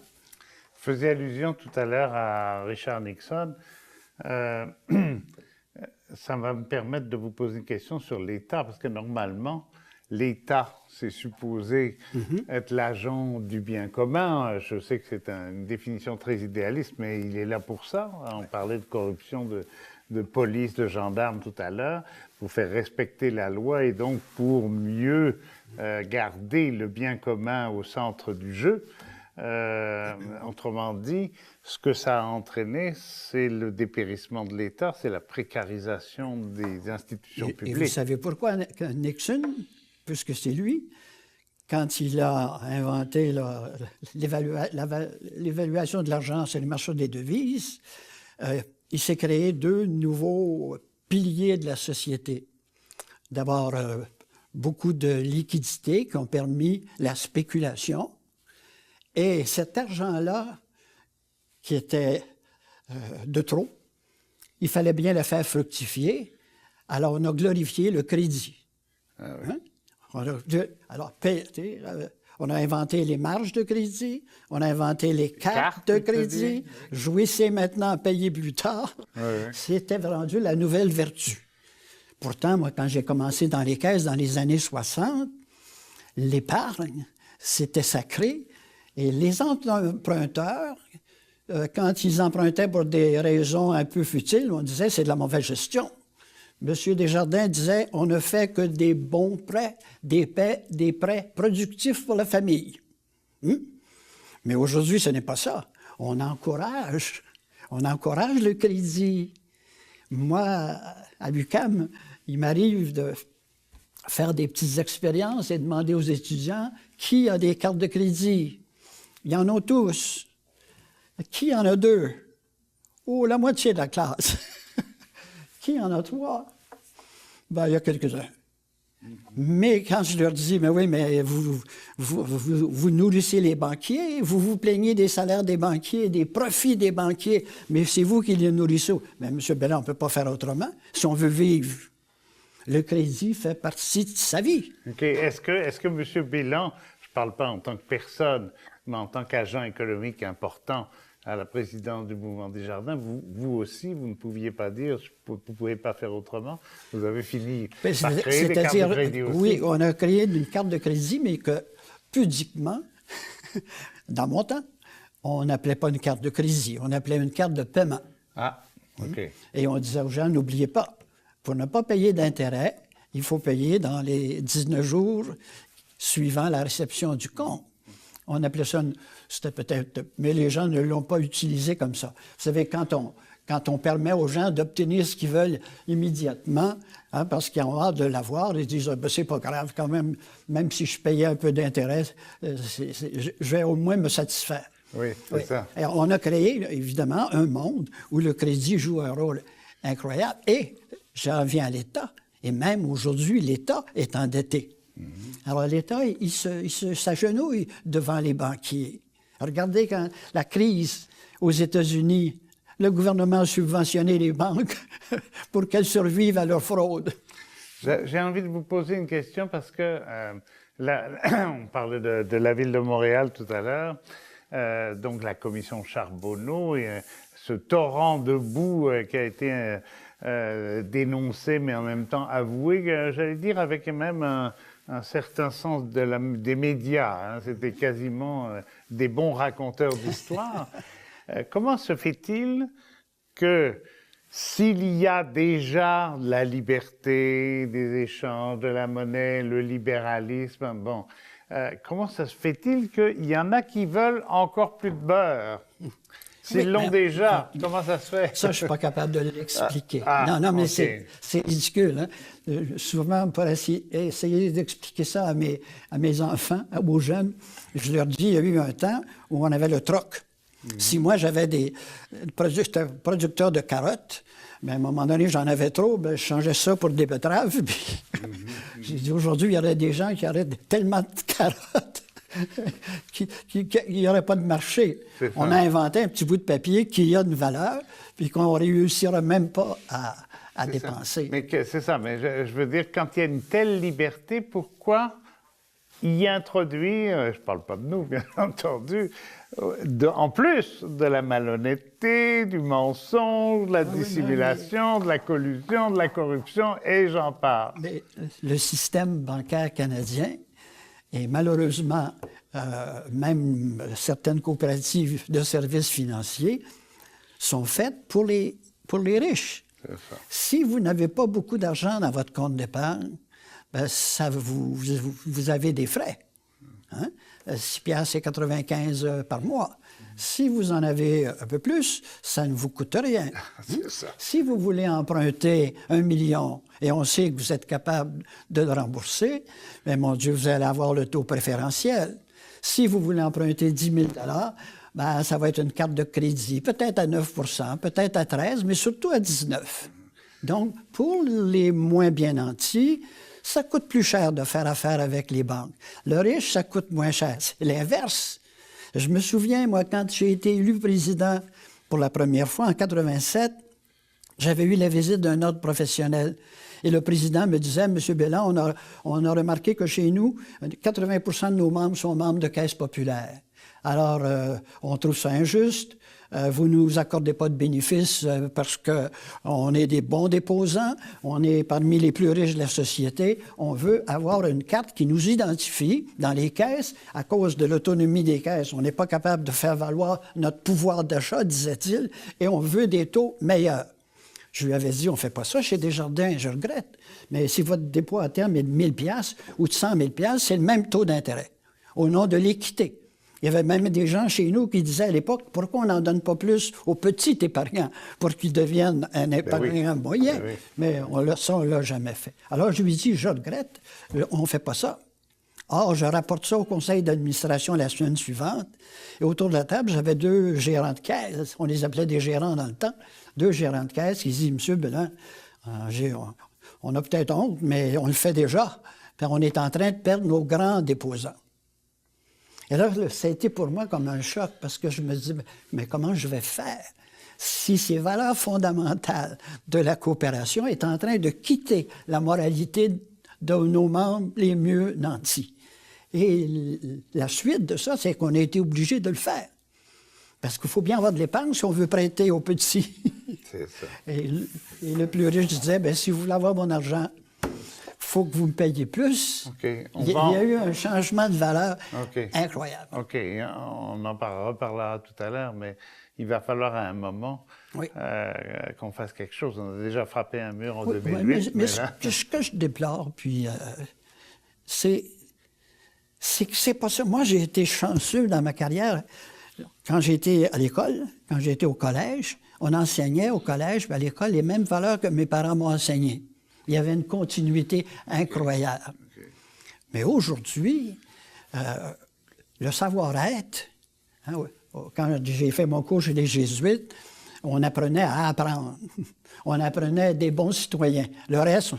Vous faisiez allusion tout à l'heure à Richard Nixon. Ça va me permettre de vous poser une question sur l'État, parce que normalement, l'État, c'est supposé être l'agent du bien commun. Je sais que c'est une définition très idéaliste, mais il est là pour ça. On parlait de corruption de police, de gendarmes tout à l'heure, pour faire respecter la loi et donc pour mieux garder le bien commun au centre du jeu. Autrement dit, ce que ça a entraîné, c'est le dépérissement de l'État, c'est la précarisation des institutions publiques. Et vous savez pourquoi Nixon, puisque c'est lui, quand il a inventé l'évaluation de l'argent sur les marchés des devises, il s'est créé 2 nouveaux piliers de la société. D'abord, beaucoup de liquidités qui ont permis la spéculation. Et cet argent-là, qui était de trop, il fallait bien le faire fructifier. Alors, on a glorifié le crédit. Ah oui. Hein? On a inventé les marges de crédit, on a inventé les cartes de crédit. Jouissez maintenant, payez plus tard. Oui. C'était rendu la nouvelle vertu. Pourtant, moi, quand j'ai commencé dans les caisses dans les années 60, l'épargne, c'était sacré. Et les emprunteurs, quand ils empruntaient pour des raisons un peu futiles, on disait c'est de la mauvaise gestion. M. Desjardins disait, on ne fait que des bons prêts, des prêts productifs pour la famille. Mais aujourd'hui, ce n'est pas ça. On encourage le crédit. Moi, à l'UQAM, il m'arrive de faire des petites expériences et demander aux étudiants qui a des cartes de crédit. Ils en ont tous. Qui en a 2? Oh, la moitié de la classe. Qui en a 3? Ben, il y a quelques-uns. Mais quand je leur dis, mais oui, mais vous nourrissez les banquiers, vous vous plaignez des salaires des banquiers, des profits des banquiers, mais c'est vous qui les nourrissez. Mais M. Belland, on ne peut pas faire autrement si on veut vivre. Le crédit fait partie de sa vie. OK. Est-ce que M. Belland, je ne parle pas en tant que personne, mais en tant qu'agent économique important à la présidence du Mouvement Desjardins, vous aussi, vous ne pouviez pas dire, vous ne pouvez pas faire autrement. Vous avez fini par créer des cartes de crédit aussi. Oui, on a créé une carte de crédit, mais que, pudiquement, dans mon temps, on n'appelait pas une carte de crédit, on appelait une carte de paiement. Ah, OK. Et on disait aux gens, n'oubliez pas, pour ne pas payer d'intérêt, il faut payer dans les 19 jours suivant la réception du compte. On appelait ça, c'était peut-être, mais les gens ne l'ont pas utilisé comme ça. Vous savez, quand on permet aux gens d'obtenir ce qu'ils veulent immédiatement, parce qu'ils ont hâte de l'avoir, ils disent, ben, c'est pas grave quand même si je payais un peu d'intérêt, je vais au moins me satisfaire. Oui, c'est ça. Alors, on a créé, évidemment, un monde où le crédit joue un rôle incroyable. Et j'en viens à l'État. Et même aujourd'hui, l'État est endetté. Alors, l'État, il s'agenouille devant les banquiers. Regardez quand la crise aux États-Unis, le gouvernement a subventionné les banques pour qu'elles survivent à leur fraude. J'ai envie de vous poser une question parce que on parlait de la ville de Montréal tout à l'heure, donc la commission Charbonneau et ce torrent de boue qui a été dénoncé, mais en même temps avoué, j'allais dire, avec même un certain sens des médias. C'était quasiment des bons raconteurs d'histoire. Comment se fait-il que s'il y a déjà la liberté des échanges, de la monnaie, le libéralisme, bon, comment ça se fait-il qu'il y en a qui veulent encore plus de beurre? S'ils l'ont déjà, comment ça se fait? Ça, je ne suis pas capable de l'expliquer. Non, mais okay. c'est ridicule. Hein? Souvent, pour essayer d'expliquer ça à mes enfants, aux jeunes, je leur dis, il y a eu un temps où on avait le troc. Si moi, j'avais des producteurs de carottes, mais à un moment donné, j'en avais trop, je changeais ça pour des betteraves. Puis j'ai dit, aujourd'hui, il y aurait des gens qui auraient tellement de carottes qu'il n'y aurait pas de marché. On a inventé un petit bout de papier qui a une valeur, puis qu'on ne réussira même pas à dépenser. C'est ça, mais je veux dire, quand il y a une telle liberté, pourquoi y introduire, je ne parle pas de nous, bien entendu, en plus de la malhonnêteté, du mensonge, de la dissimulation, de la collusion, de la corruption, et j'en parle. Mais le système bancaire canadien, et malheureusement, même certaines coopératives de services financiers sont faites pour les riches. Si vous n'avez pas beaucoup d'argent dans votre compte d'épargne, ben vous avez des frais. Hein? 6,95 par mois. Si vous en avez un peu plus, ça ne vous coûte rien. Si vous voulez emprunter 1 million et on sait que vous êtes capable de le rembourser, bien, mon Dieu, vous allez avoir le taux préférentiel. Si vous voulez emprunter 10 000 ben, ça va être une carte de crédit, peut-être à 9 peut-être à 13 mais surtout à 19 Donc, pour les moins bien nantis, ça coûte plus cher de faire affaire avec les banques. Le riche, ça coûte moins cher. C'est l'inverse. Je me souviens, moi, quand j'ai été élu président pour la première fois, en 87, j'avais eu la visite d'un ordre professionnel. Et le président me disait, M. Belland, on a remarqué que chez nous, 80 de nos membres sont membres de caisses populaires. Alors, on trouve ça injuste. Vous ne nous accordez pas de bénéfices parce qu'on est des bons déposants, on est parmi les plus riches de la société. On veut avoir une carte qui nous identifie dans les caisses. À cause de l'autonomie des caisses, on n'est pas capable de faire valoir notre pouvoir d'achat, disait-il, et on veut des taux meilleurs. Je lui avais dit, on ne fait pas ça chez Desjardins, je regrette. Mais si votre dépôt à terme est de 1 000 ou de 100 000 c'est le même taux d'intérêt, au nom de l'équité. Il y avait même des gens chez nous qui disaient à l'époque, pourquoi on n'en donne pas plus aux petits épargnants pour qu'ils deviennent un épargnant moyen? Ben oui. Mais ça, on ne l'a jamais fait. Alors, je lui ai dit, je regrette, on ne fait pas ça. Or, je rapporte ça au conseil d'administration la semaine suivante. Et autour de la table, j'avais 2 gérants de caisse. On les appelait des gérants dans le temps. 2 gérants de caisse qui disent, Monsieur Belin, on a peut-être honte, mais on le fait déjà. Puis on est en train de perdre nos grands déposants. Et là, ça a été pour moi comme un choc parce que je me dis, mais comment je vais faire si ces valeurs fondamentales de la coopération est en train de quitter la moralité de nos membres les mieux nantis? Et la suite de ça, c'est qu'on a été obligé de le faire. Parce qu'il faut bien avoir de l'épargne si on veut prêter aux petits. C'est ça. Et le plus riche disait, bien, si vous voulez avoir mon argent, il faut que vous me payiez plus. Okay. Il y a eu un changement de valeur incroyable. OK. On en reparlera tout à l'heure, mais il va falloir à un moment qu'on fasse quelque chose. On a déjà frappé un mur en 2008. Mais ce que je déplore, puis c'est que c'est pas ça. Moi, j'ai été chanceux dans ma carrière. Quand j'étais à l'école, quand j'étais au collège, on enseignait au collège, à l'école, les mêmes valeurs que mes parents m'ont enseignées. Il y avait une continuité incroyable. Okay. Mais aujourd'hui, le savoir-être, hein, quand j'ai fait mon cours chez les Jésuites, on apprenait à apprendre. On apprenait des bons citoyens. Le reste,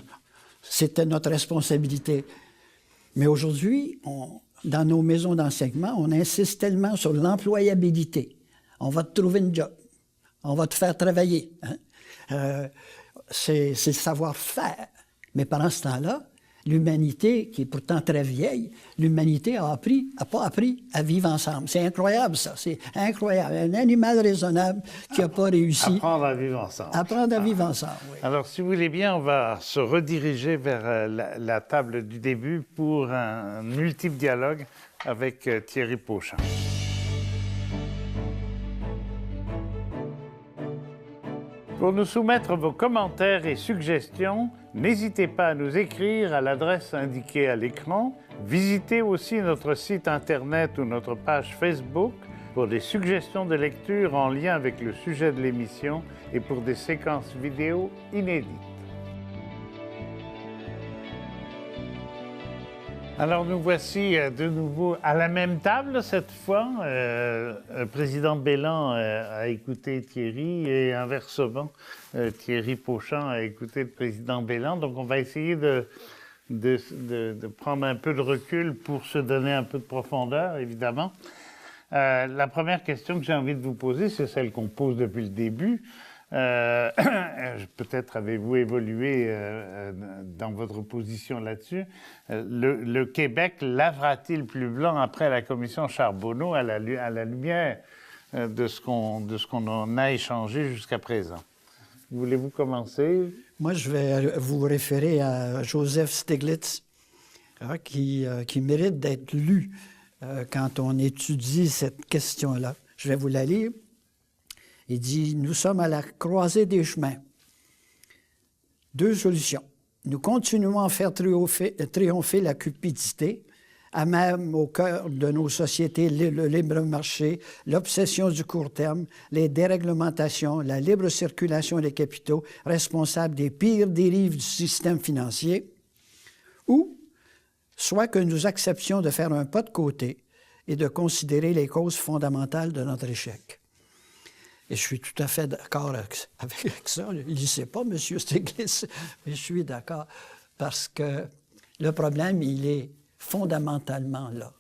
c'était notre responsabilité. Mais aujourd'hui, dans nos maisons d'enseignement, on insiste tellement sur l'employabilité. On va te trouver une job. On va te faire travailler. Hein? C'est le savoir-faire. Mais pendant ce temps-là, l'humanité, qui est pourtant très vieille, l'humanité n'a pas appris à vivre ensemble. C'est incroyable, ça. C'est incroyable. Un animal raisonnable qui n'a pas réussi. Apprendre à vivre ensemble. Apprendre à vivre ensemble, oui. Alors, si vous voulez bien, on va se rediriger vers la table du début pour un multiple dialogue avec Thierry Pauchant. Pour nous soumettre vos commentaires et suggestions, n'hésitez pas à nous écrire à l'adresse indiquée à l'écran. Visitez aussi notre site Internet ou notre page Facebook pour des suggestions de lecture en lien avec le sujet de l'émission et pour des séquences vidéo inédites. Alors nous voici de nouveau à la même table cette fois. Le président Bélan a écouté Thierry et inversement, Thierry Pauchant a écouté le président Bélan. Donc on va essayer de prendre un peu de recul pour se donner un peu de profondeur, évidemment. La première question que j'ai envie de vous poser, c'est celle qu'on pose depuis le début. Peut-être avez-vous évolué dans votre position là-dessus. Le Québec lavera-t-il plus blanc après la commission Charbonneau à la lumière de ce qu'on en a échangé jusqu'à présent? Voulez-vous commencer? Moi, je vais vous référer à Joseph Stiglitz, qui mérite d'être lu quand on étudie cette question-là. Je vais vous la lire. Il dit, nous sommes à la croisée des chemins. 2 solutions. Nous continuons à faire triompher la cupidité, à même au cœur de nos sociétés, le libre marché, l'obsession du court terme, les déréglementations, la libre circulation des capitaux, responsables des pires dérives du système financier, ou soit que nous acceptions de faire un pas de côté et de considérer les causes fondamentales de notre échec. Et je suis tout à fait d'accord avec ça. Il ne sait pas, M. Stiglitz, mais je suis d'accord parce que le problème, il est fondamentalement là.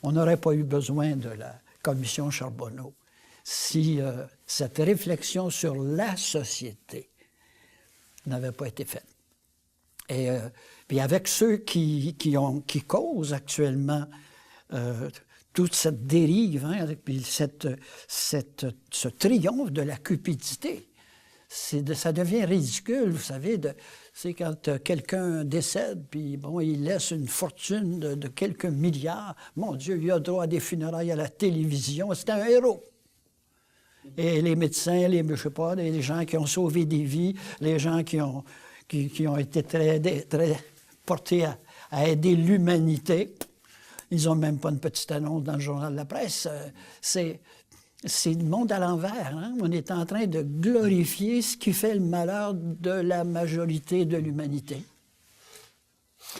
On n'aurait pas eu besoin de la commission Charbonneau si cette réflexion sur la société n'avait pas été faite. Et puis avec ceux qui causent actuellement toute cette dérive, hein, puis ce triomphe de la cupidité, ça devient ridicule, vous savez. C'est quand quelqu'un décède, puis bon, il laisse une fortune de quelques milliards. Mon Dieu, il a droit à des funérailles à la télévision. C'est un héros. Et les médecins, je sais pas, les gens qui ont sauvé des vies, les gens qui ont été très portés à aider l'humanité, ils n'ont même pas une petite annonce dans le journal de la presse. C'est le monde à l'envers. Hein? On est en train de glorifier ce qui fait le malheur de la majorité de l'humanité.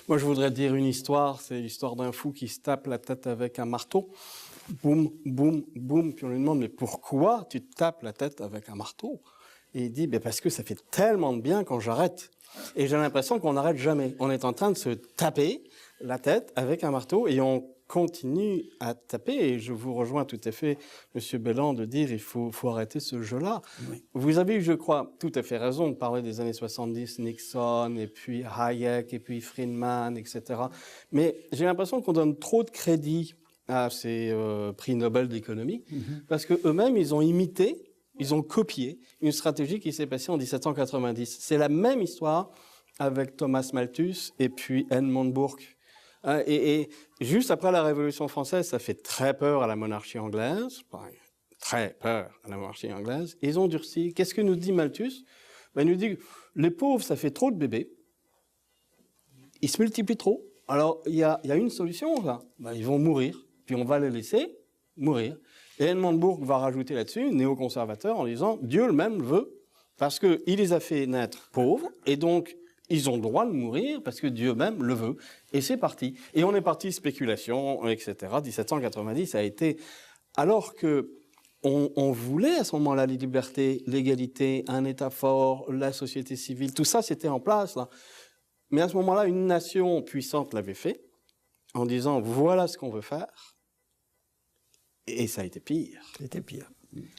Moi, je voudrais dire une histoire. C'est l'histoire d'un fou qui se tape la tête avec un marteau. Boum, boum, boum. Puis on lui demande, mais pourquoi tu te tapes la tête avec un marteau? Et il dit, parce que ça fait tellement de bien quand j'arrête. Et j'ai l'impression qu'on n'arrête jamais. On est en train de se taper la tête avec un marteau et on continue à taper. Et je vous rejoins tout à fait, M. Belland, de dire il faut arrêter ce jeu-là. Oui. Vous avez, je crois, tout à fait raison de parler des années 70, Nixon, et puis Hayek, et puis Friedman, etc. Mais j'ai l'impression qu'on donne trop de crédit à ces prix Nobel d'économie, parce qu'eux-mêmes, ils ont imité, ils ont copié une stratégie qui s'est passée en 1790. C'est la même histoire avec Thomas Malthus et puis Edmund Burke. Et juste après la Révolution française, ça fait très peur à la monarchie anglaise, très peur à la monarchie anglaise. Ils ont durci. Qu'est-ce que nous dit Malthus? Il nous dit, les pauvres, ça fait trop de bébés. Ils se multiplient trop. Alors, il y a une solution, là. Ils vont mourir, puis on va les laisser mourir. Et Edmund Burke va rajouter là-dessus, néoconservateur, en disant, Dieu lui-même le veut, parce qu'il les a fait naître pauvres, et donc, ils ont le droit de mourir parce que Dieu même le veut. Et c'est parti. Et on est parti spéculation, etc. 1790 a été... Alors que on voulait à ce moment-là les libertés, l'égalité, un État fort, la société civile, tout ça c'était en place, là. Mais à ce moment-là, une nation puissante l'avait fait en disant voilà ce qu'on veut faire. Et ça a été pire. C'était pire.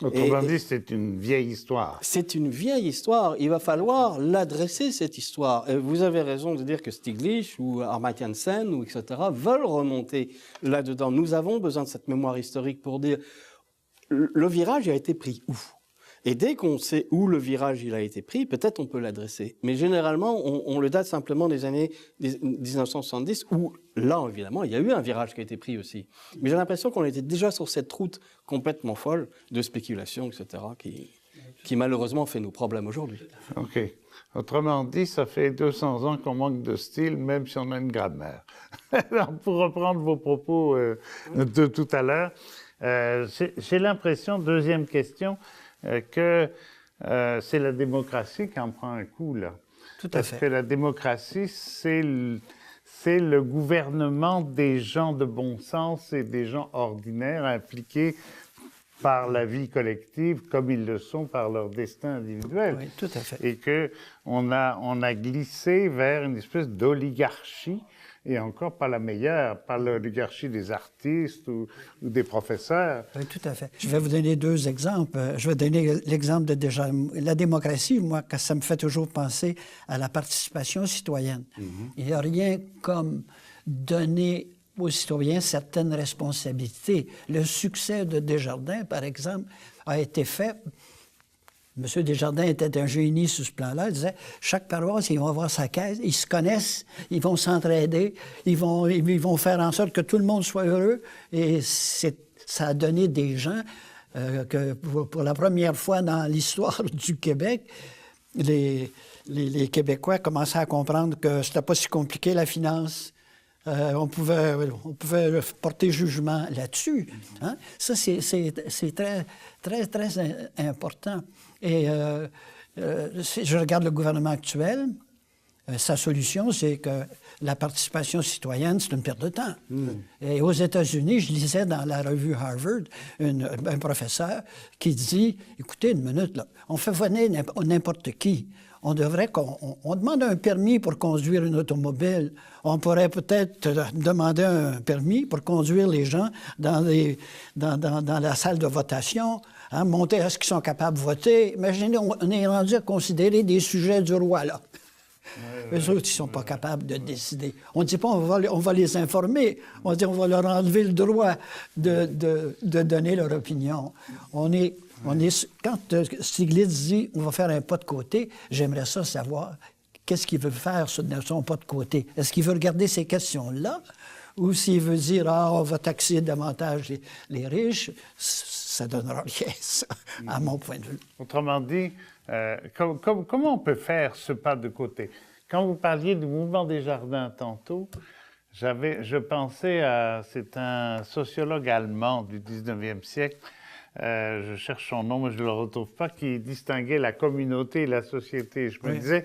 Autrement dit, c'est une vieille histoire. C'est une vieille histoire. Il va falloir l'adresser, cette histoire. Et vous avez raison de dire que Stiglitz ou Amartya Sen, ou etc., veulent remonter là-dedans. Nous avons besoin de cette mémoire historique pour dire le virage a été pris où? Et dès qu'on sait où le virage il a été pris, peut-être on peut l'adresser. Mais généralement, on le date simplement des années 1970, où là, évidemment, il y a eu un virage qui a été pris aussi. Mais j'ai l'impression qu'on était déjà sur cette route complètement folle de spéculation, etc., qui malheureusement fait nos problèmes aujourd'hui. OK. Autrement dit, ça fait 200 ans qu'on manque de style, même si on a une grammaire. Alors, pour reprendre vos propos de tout à l'heure, j'ai l'impression, deuxième question, que c'est la démocratie qui en prend un coup, là. Tout à fait. Parce que la démocratie, c'est le gouvernement des gens de bon sens et des gens ordinaires impliqués par la vie collective comme ils le sont par leur destin individuel. Oui, tout à fait. Et qu'on a glissé vers une espèce d'oligarchie, et encore pas la meilleure, pas l'oligarchie des artistes ou des professeurs. Oui, tout à fait. Je vais vous donner deux exemples. Je vais donner l'exemple de déjà la démocratie. Moi, ça me fait toujours penser à la participation citoyenne. Il n'y a rien comme donner aux citoyens certaines responsabilités. Le succès de Desjardins, par exemple, a été fait... M. Desjardins était un génie sur ce plan-là. Il disait, chaque paroisse, ils vont avoir sa caisse, ils se connaissent, ils vont s'entraider, ils vont faire en sorte que tout le monde soit heureux. Et ça a donné des gens que, pour la première fois dans l'histoire du Québec, les Québécois commençaient à comprendre que c'était pas si compliqué, la finance. On pouvait porter jugement là-dessus. Hein? Ça, c'est très, très, très important. Et je regarde le gouvernement actuel, sa solution, c'est que la participation citoyenne, c'est une perte de temps. Et aux États-Unis, je lisais dans la revue Harvard un professeur qui dit, écoutez une minute, là, on fait venir n'importe qui. On demande un permis pour conduire une automobile. On pourrait peut-être demander un permis pour conduire les gens dans la salle de votation, hein, monter à ce qu'ils sont capables de voter. Imaginez, on est rendu à considérer des sujets du roi, là. Eux autres, ils ne sont pas capables de décider. On ne dit pas on va les informer, on dit on va leur enlever le droit de donner leur opinion. Quand Stiglitz dit on va faire un pas de côté, j'aimerais ça savoir qu'est-ce qu'il veut faire sur son pas de côté. Est-ce qu'il veut regarder ces questions-là ou s'il veut dire on va taxer davantage les riches? ça donnera rien, ça, à mon point de vue. Autrement dit, comment on peut faire ce pas de côté? Quand vous parliez du mouvement des jardins tantôt, je pensais à, c'est un sociologue allemand du 19e siècle, je cherche son nom, mais je ne le retrouve pas, qui distinguait la communauté et la société. Je me disais,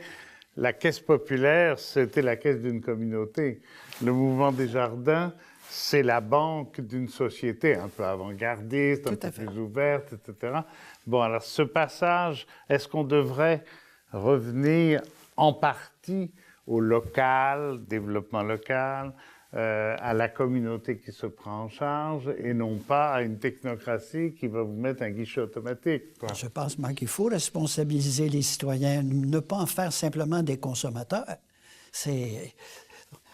la caisse populaire, c'était la caisse d'une communauté. Le mouvement des jardins, c'est la banque d'une société un peu avant-gardiste, un peu plus ouverte, etc. Bon, alors ce passage, est-ce qu'on devrait revenir en partie au local, développement local, à la communauté qui se prend en charge et non pas à une technocratie qui va vous mettre un guichet automatique, quoi? Je pense qu'il faut responsabiliser les citoyens, ne pas en faire simplement des consommateurs.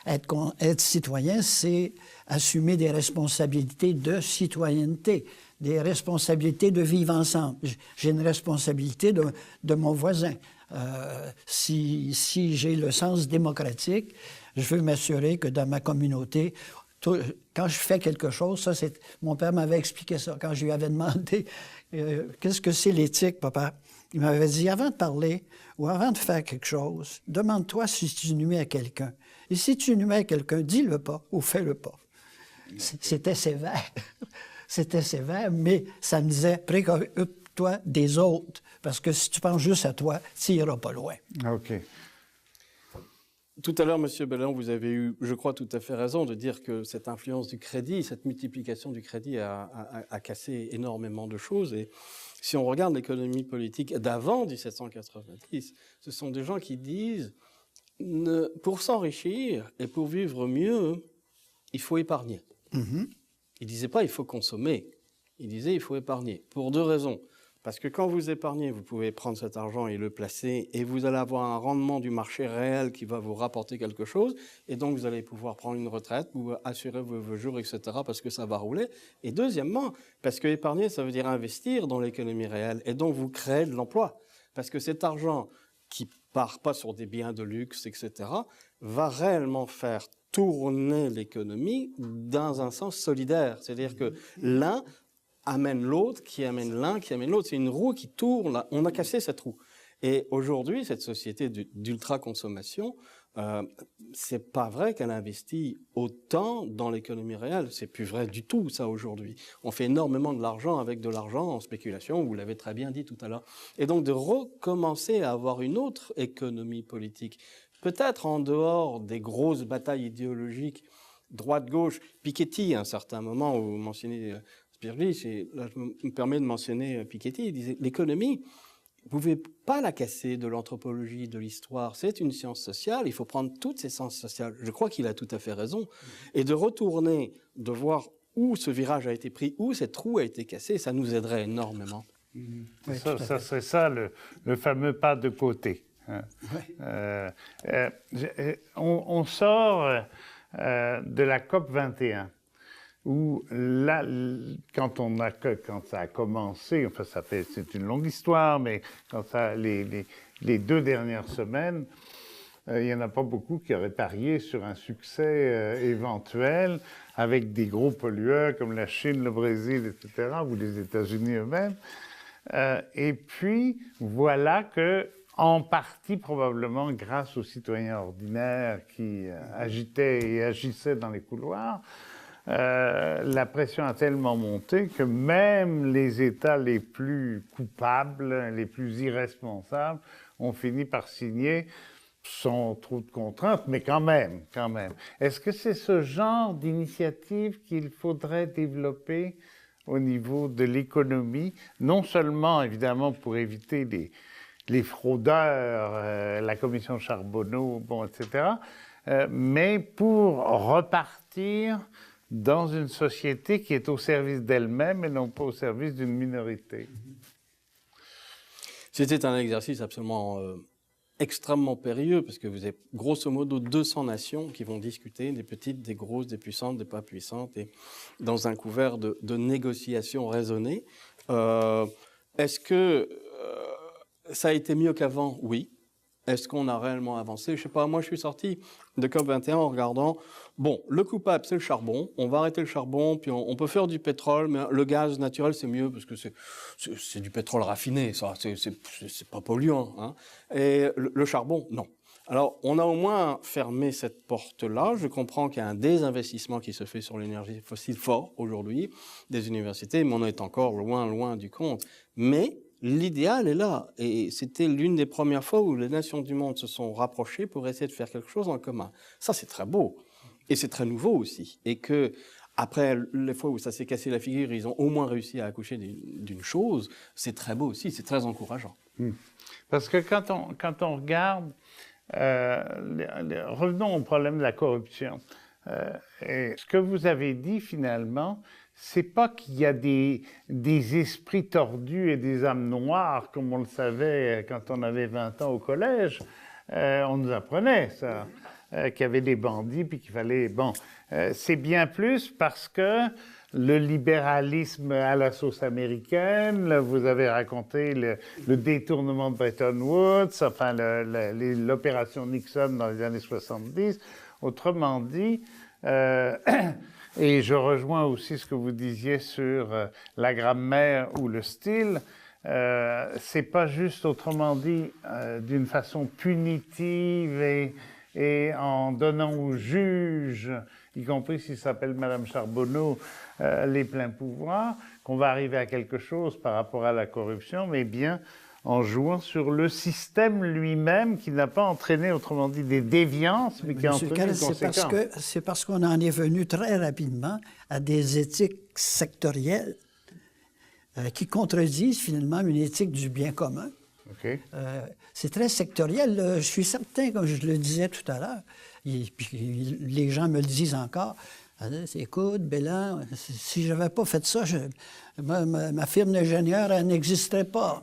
Être citoyen, c'est assumer des responsabilités de citoyenneté, des responsabilités de vivre ensemble. J'ai une responsabilité de mon voisin. Si j'ai le sens démocratique, je veux m'assurer que dans ma communauté, quand je fais quelque chose, mon père m'avait expliqué ça. Quand je lui avais demandé qu'est-ce que c'est l'éthique, papa, il m'avait dit, avant de parler ou avant de faire quelque chose, demande-toi si tu nuis à quelqu'un. Et si tu nuis à quelqu'un, dis-le pas ou fais-le pas. C'était sévère. C'était sévère, mais ça me disait, préoccupe-toi des autres, parce que si tu penses juste à toi, tu n'iras pas loin. OK. Tout à l'heure, M. Belland, vous avez eu, je crois, tout à fait raison de dire que cette influence du crédit, cette multiplication du crédit a cassé énormément de choses. Et si on regarde l'économie politique d'avant 1790, ce sont des gens qui disent, pour s'enrichir et pour vivre mieux, il faut épargner. Mm-hmm. Ils ne disaient pas il faut consommer, ils disaient il faut épargner, pour deux raisons. Parce que quand vous épargnez, vous pouvez prendre cet argent et le placer et vous allez avoir un rendement du marché réel qui va vous rapporter quelque chose et donc vous allez pouvoir prendre une retraite, vous assurer vos jours, etc. parce que ça va rouler. Et deuxièmement, parce que épargner, ça veut dire investir dans l'économie réelle et donc vous créez de l'emploi. Parce que cet argent qui part pas sur des biens de luxe, etc., va réellement faire tourner l'économie dans un sens solidaire. C'est-à-dire que l'un amène l'autre, qui amène l'un, qui amène l'autre. C'est une roue qui tourne. On a cassé cette roue. Et aujourd'hui, cette société d'ultra-consommation, c'est pas vrai qu'elle investit autant dans l'économie réelle. C'est plus vrai du tout, ça, aujourd'hui. On fait énormément de l'argent avec de l'argent en spéculation, vous l'avez très bien dit tout à l'heure. Et donc, de recommencer à avoir une autre économie politique, peut-être en dehors des grosses batailles idéologiques, droite-gauche, Piketty, à un certain moment, où vous mentionnez Spirlis, et là, je me permets de mentionner Piketty, il disait, l'économie, vous ne pouvez pas la casser de l'anthropologie, de l'histoire. C'est une science sociale, il faut prendre toutes ces sciences sociales. Je crois qu'il a tout à fait raison. Et de retourner, de voir où ce virage a été pris, où cette roue a été cassée, ça nous aiderait énormément. Oui, ça serait ça, le fameux pas de côté. On sort de la COP 21. Où là, quand ça a commencé, enfin c'est une longue histoire, mais quand les 2 dernières semaines, il n'y en a pas beaucoup qui auraient parié sur un succès éventuel avec des gros pollueurs comme la Chine, le Brésil, etc., ou les États-Unis eux-mêmes. Et puis, voilà que, en partie probablement grâce aux citoyens ordinaires qui agitaient et agissaient dans les couloirs, la pression a tellement monté que même les États les plus coupables, les plus irresponsables, ont fini par signer sans trop de contraintes, mais quand même. Est-ce que c'est ce genre d'initiative qu'il faudrait développer au niveau de l'économie, non seulement évidemment pour éviter les fraudeurs, la commission Charbonneau, etc., mais pour repartir dans une société qui est au service d'elle-même et non pas au service d'une minorité. C'était un exercice absolument extrêmement périlleux, parce que vous avez grosso modo 200 nations qui vont discuter, des petites, des grosses, des puissantes, des pas puissantes, et dans un couvert de négociations raisonnées. Est-ce que ça a été mieux qu'avant? Oui. est-ce qu'on a réellement avancé? Je sais pas, moi je suis sorti de COP21 en regardant, bon, le coupable c'est le charbon, on va arrêter le charbon, puis on peut faire du pétrole, mais le gaz naturel c'est mieux parce que c'est du pétrole raffiné, ça, c'est pas polluant. Hein. Et le charbon, non. Alors, on a au moins fermé cette porte-là. Je comprends qu'il y a un désinvestissement qui se fait sur l'énergie fossile fort aujourd'hui des universités, mais on est encore loin du compte. Mais l'idéal est là. Et c'était l'une des premières fois où les nations du monde se sont rapprochées pour essayer de faire quelque chose en commun. Ça, c'est très beau. Et c'est très nouveau aussi. Et que, après les fois où ça s'est cassé la figure, ils ont au moins réussi à accoucher d'une chose. C'est très beau aussi. C'est très encourageant. Parce que quand on regarde... revenons au problème de la corruption. Et ce que vous avez dit finalement, c'est pas qu'il y a des esprits tordus et des âmes noires, comme on le savait quand on avait 20 ans au collège. On nous apprenait ça, qu'il y avait des bandits puis qu'il fallait... Bon, c'est bien plus parce que le libéralisme à la sauce américaine, là, vous avez raconté le détournement de Bretton Woods, enfin l'opération Nixon dans les années 70. Autrement dit, et je rejoins aussi ce que vous disiez sur la grammaire ou le style, c'est pas juste, autrement dit, d'une façon punitive et en donnant aux juges, y compris s'il s'appelle Madame Charbonneau, les pleins pouvoirs, qu'on va arriver à quelque chose par rapport à la corruption, mais bien en jouant sur le système lui-même qui n'a pas entraîné, autrement dit, des déviances, mais qui a entraîné des conséquences. C'est parce qu'on en est venu très rapidement à des éthiques sectorielles qui contredisent finalement une éthique du bien commun. Okay. C'est très sectoriel. Je suis certain, comme je le disais tout à l'heure, et puis les gens me le disent encore, écoute, Bélan, si je n'avais pas fait ça, ma firme d'ingénieur, elle n'existerait pas.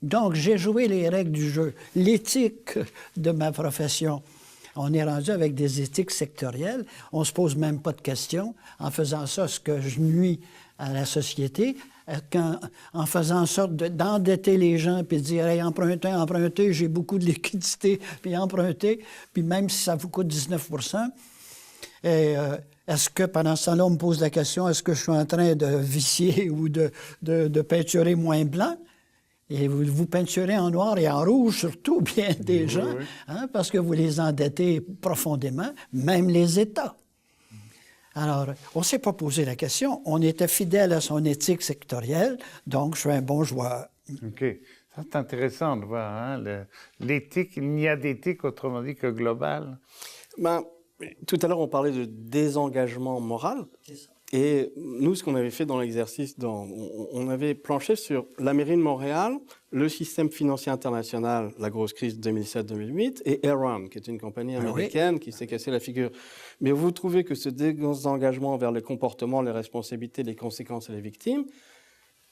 Donc, j'ai joué les règles du jeu, l'éthique de ma profession. On est rendu avec des éthiques sectorielles. On ne se pose même pas de questions. En faisant ça, ce que je nuis à la société, en faisant en sorte d'endetter les gens puis de dire hey, empruntez, j'ai beaucoup de liquidités, puis empruntez, puis même si ça vous coûte 19 %, et, est-ce que pendant ce temps-là, on me pose la question, est-ce que je suis en train de vicier ou de peinturer moins blanc? Et vous peinturez en noir et en rouge, surtout bien des gens, oui. Hein, parce que vous les endettez profondément, même les États. Alors, on ne s'est pas posé la question. On était fidèle à son éthique sectorielle, donc je suis un bon joueur. OK. Ça, c'est intéressant de voir. Hein, l'éthique, il n'y a d'éthique, autrement dit, que globale. Ben, tout à l'heure, on parlait de désengagement moral. C'est ça. Et nous, ce qu'on avait fait dans l'exercice, on avait planché sur la mairie de Montréal, le système financier international, la grosse crise de 2007-2008, et Enron, qui est une compagnie américaine qui s'est cassé la figure. Mais vous trouvez que ce désengagement vers les comportements, les responsabilités, les conséquences et les victimes,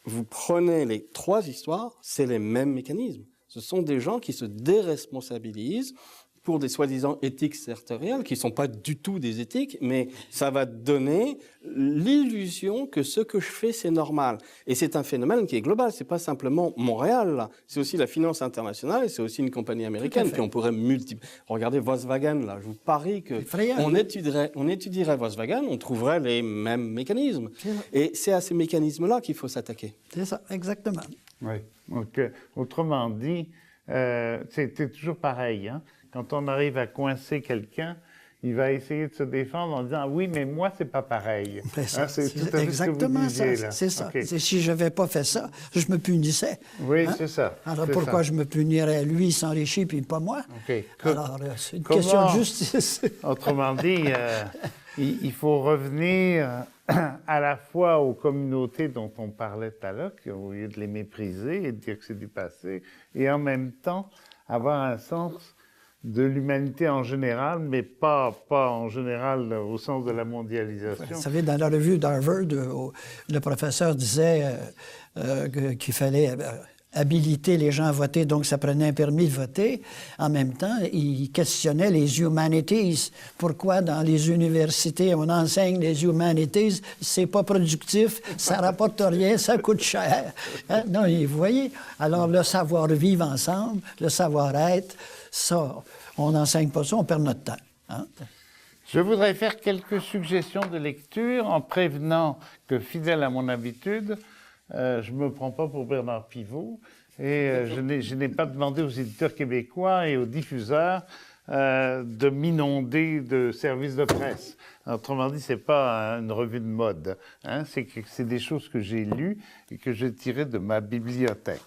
vous prenez les trois histoires, c'est les mêmes mécanismes. Ce sont des gens qui se déresponsabilisent pour des soi-disant éthiques sectorielles, qui ne sont pas du tout des éthiques, mais ça va donner l'illusion que ce que je fais, c'est normal. Et c'est un phénomène qui est global, c'est pas simplement Montréal, là. C'est aussi la finance internationale, et c'est aussi une compagnie américaine, puis on pourrait multiplier. Regardez Volkswagen, là, je vous parie que on étudierait Volkswagen, on trouverait les mêmes mécanismes. Et c'est à ces mécanismes-là qu'il faut s'attaquer. C'est ça, exactement. Oui. Donc, autrement dit, c'est toujours pareil, hein? Quand on arrive à coincer quelqu'un, il va essayer de se défendre en disant « Oui, mais moi, c'est pas pareil. » C'est tout exactement ce que vous disiez, ça. C'est ça. Okay. Si je n'avais pas fait ça, je me punissais. Oui, hein? C'est ça. Alors pourquoi je me punirais lui, il s'enrichit, puis pas moi? Okay. Alors, c'est une question de justice. Autrement dit, il faut revenir à la fois aux communautés dont on parlait tout à l'heure, au lieu de les mépriser et de dire que c'est du passé, et en même temps avoir un sens de l'humanité en général, mais pas en général au sens de la mondialisation. Vous savez, dans la revue d'Harvard, le professeur disait qu'il fallait habiliter les gens à voter, donc ça prenait un permis de voter. En même temps, il questionnait les humanities. Pourquoi dans les universités, on enseigne les humanities? C'est pas productif, ça rapporte rien, ça coûte cher. Hein? Non, vous voyez? Alors, le savoir-vivre ensemble, le savoir-être, Ça, on n'enseigne pas ça, on perd notre temps. Hein? Je voudrais faire quelques suggestions de lecture en prévenant que, fidèle à mon habitude, je ne me prends pas pour Bernard Pivot et je n'ai pas demandé aux éditeurs québécois et aux diffuseurs de m'inonder de services de presse. Autrement dit, ce n'est pas une revue de mode, hein, c'est des choses que j'ai lues et que j'ai tirées de ma bibliothèque.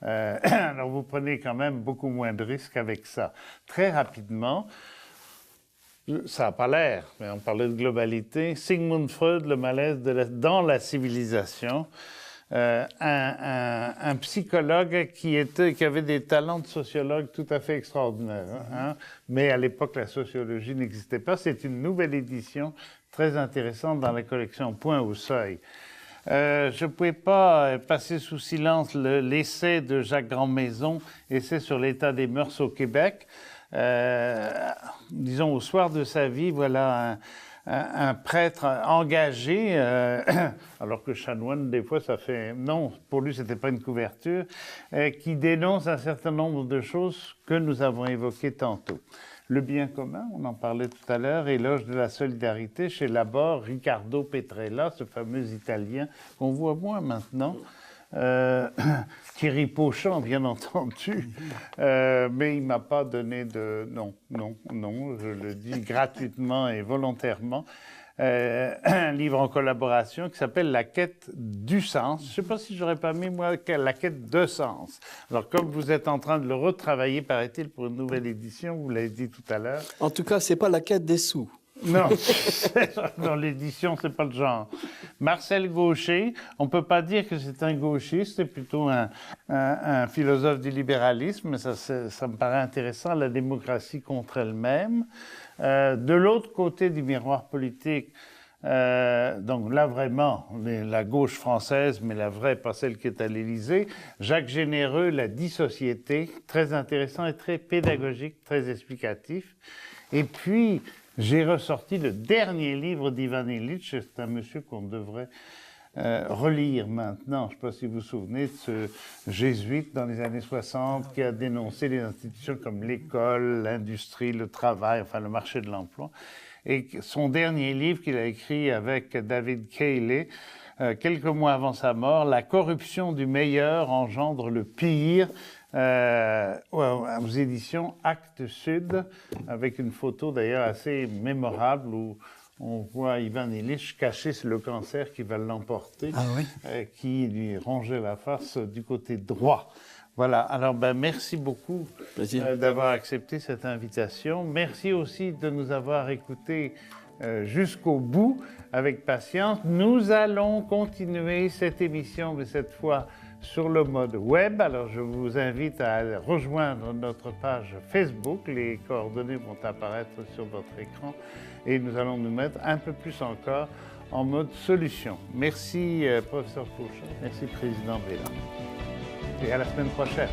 Alors vous prenez quand même beaucoup moins de risques avec ça. Très rapidement, ça n'a pas l'air, mais on parlait de globalité. Sigmund Freud, le malaise dans la civilisation. Un psychologue qui avait des talents de sociologue tout à fait extraordinaires. Hein? Mais à l'époque, la sociologie n'existait pas. C'est une nouvelle édition très intéressante dans la collection Point au seuil. Je ne pouvais pas passer sous silence l'essai de Jacques Grandmaison, essai sur l'état des mœurs au Québec. Disons, au soir de sa vie, voilà un prêtre engagé, alors que chanoine, des fois, ça fait... Non, pour lui, ce n'était pas une couverture, qui dénonce un certain nombre de choses que nous avons évoquées tantôt. Le bien commun, on en parlait tout à l'heure, éloge de la solidarité chez Laborde, Riccardo Petrella, ce fameux Italien qu'on voit moins maintenant, Thierry Pauchon, bien entendu, mais il ne m'a pas donné de... Non, je le dis gratuitement et volontairement. Un livre en collaboration qui s'appelle La quête du sens. Je ne sais pas si j'aurais pas mis, moi, La quête de sens. Alors, comme vous êtes en train de le retravailler, paraît-il, pour une nouvelle édition, vous l'avez dit tout à l'heure. En tout cas, ce n'est pas la quête des sous. Non, dans l'édition, ce n'est pas le genre. Marcel Gaucher, on ne peut pas dire que c'est un gauchiste, c'est plutôt un philosophe du libéralisme, mais ça me paraît intéressant, la démocratie contre elle-même. De l'autre côté du miroir politique, donc là vraiment, la gauche française, mais la vraie, pas celle qui est à l'Élysée, Jacques Généreux, La dissociété, très intéressant et très pédagogique, très explicatif. Et puis, j'ai ressorti le dernier livre d'Ivan Illich, c'est un monsieur qu'on devrait relire maintenant. Je ne sais pas si vous vous souvenez de ce jésuite dans les années 60 qui a dénoncé les institutions comme l'école, l'industrie, le travail, enfin le marché de l'emploi. Et son dernier livre qu'il a écrit avec David Cayley, quelques mois avant sa mort, La corruption du meilleur engendre le pire, aux éditions Actes Sud, avec une photo d'ailleurs assez mémorable où on voit Ivan Illich caché le cancer qui va l'emporter, qui lui rongeait la face du côté droit. Voilà, alors merci beaucoup d'avoir accepté cette invitation. Merci aussi de nous avoir écoutés jusqu'au bout avec patience. Nous allons continuer cette émission, mais cette fois sur le mode web. Alors je vous invite à rejoindre notre page Facebook. Les coordonnées vont apparaître sur votre écran et nous allons nous mettre un peu plus encore en mode solution. Merci professeur Pauchon, merci président Bélan. Et à la semaine prochaine.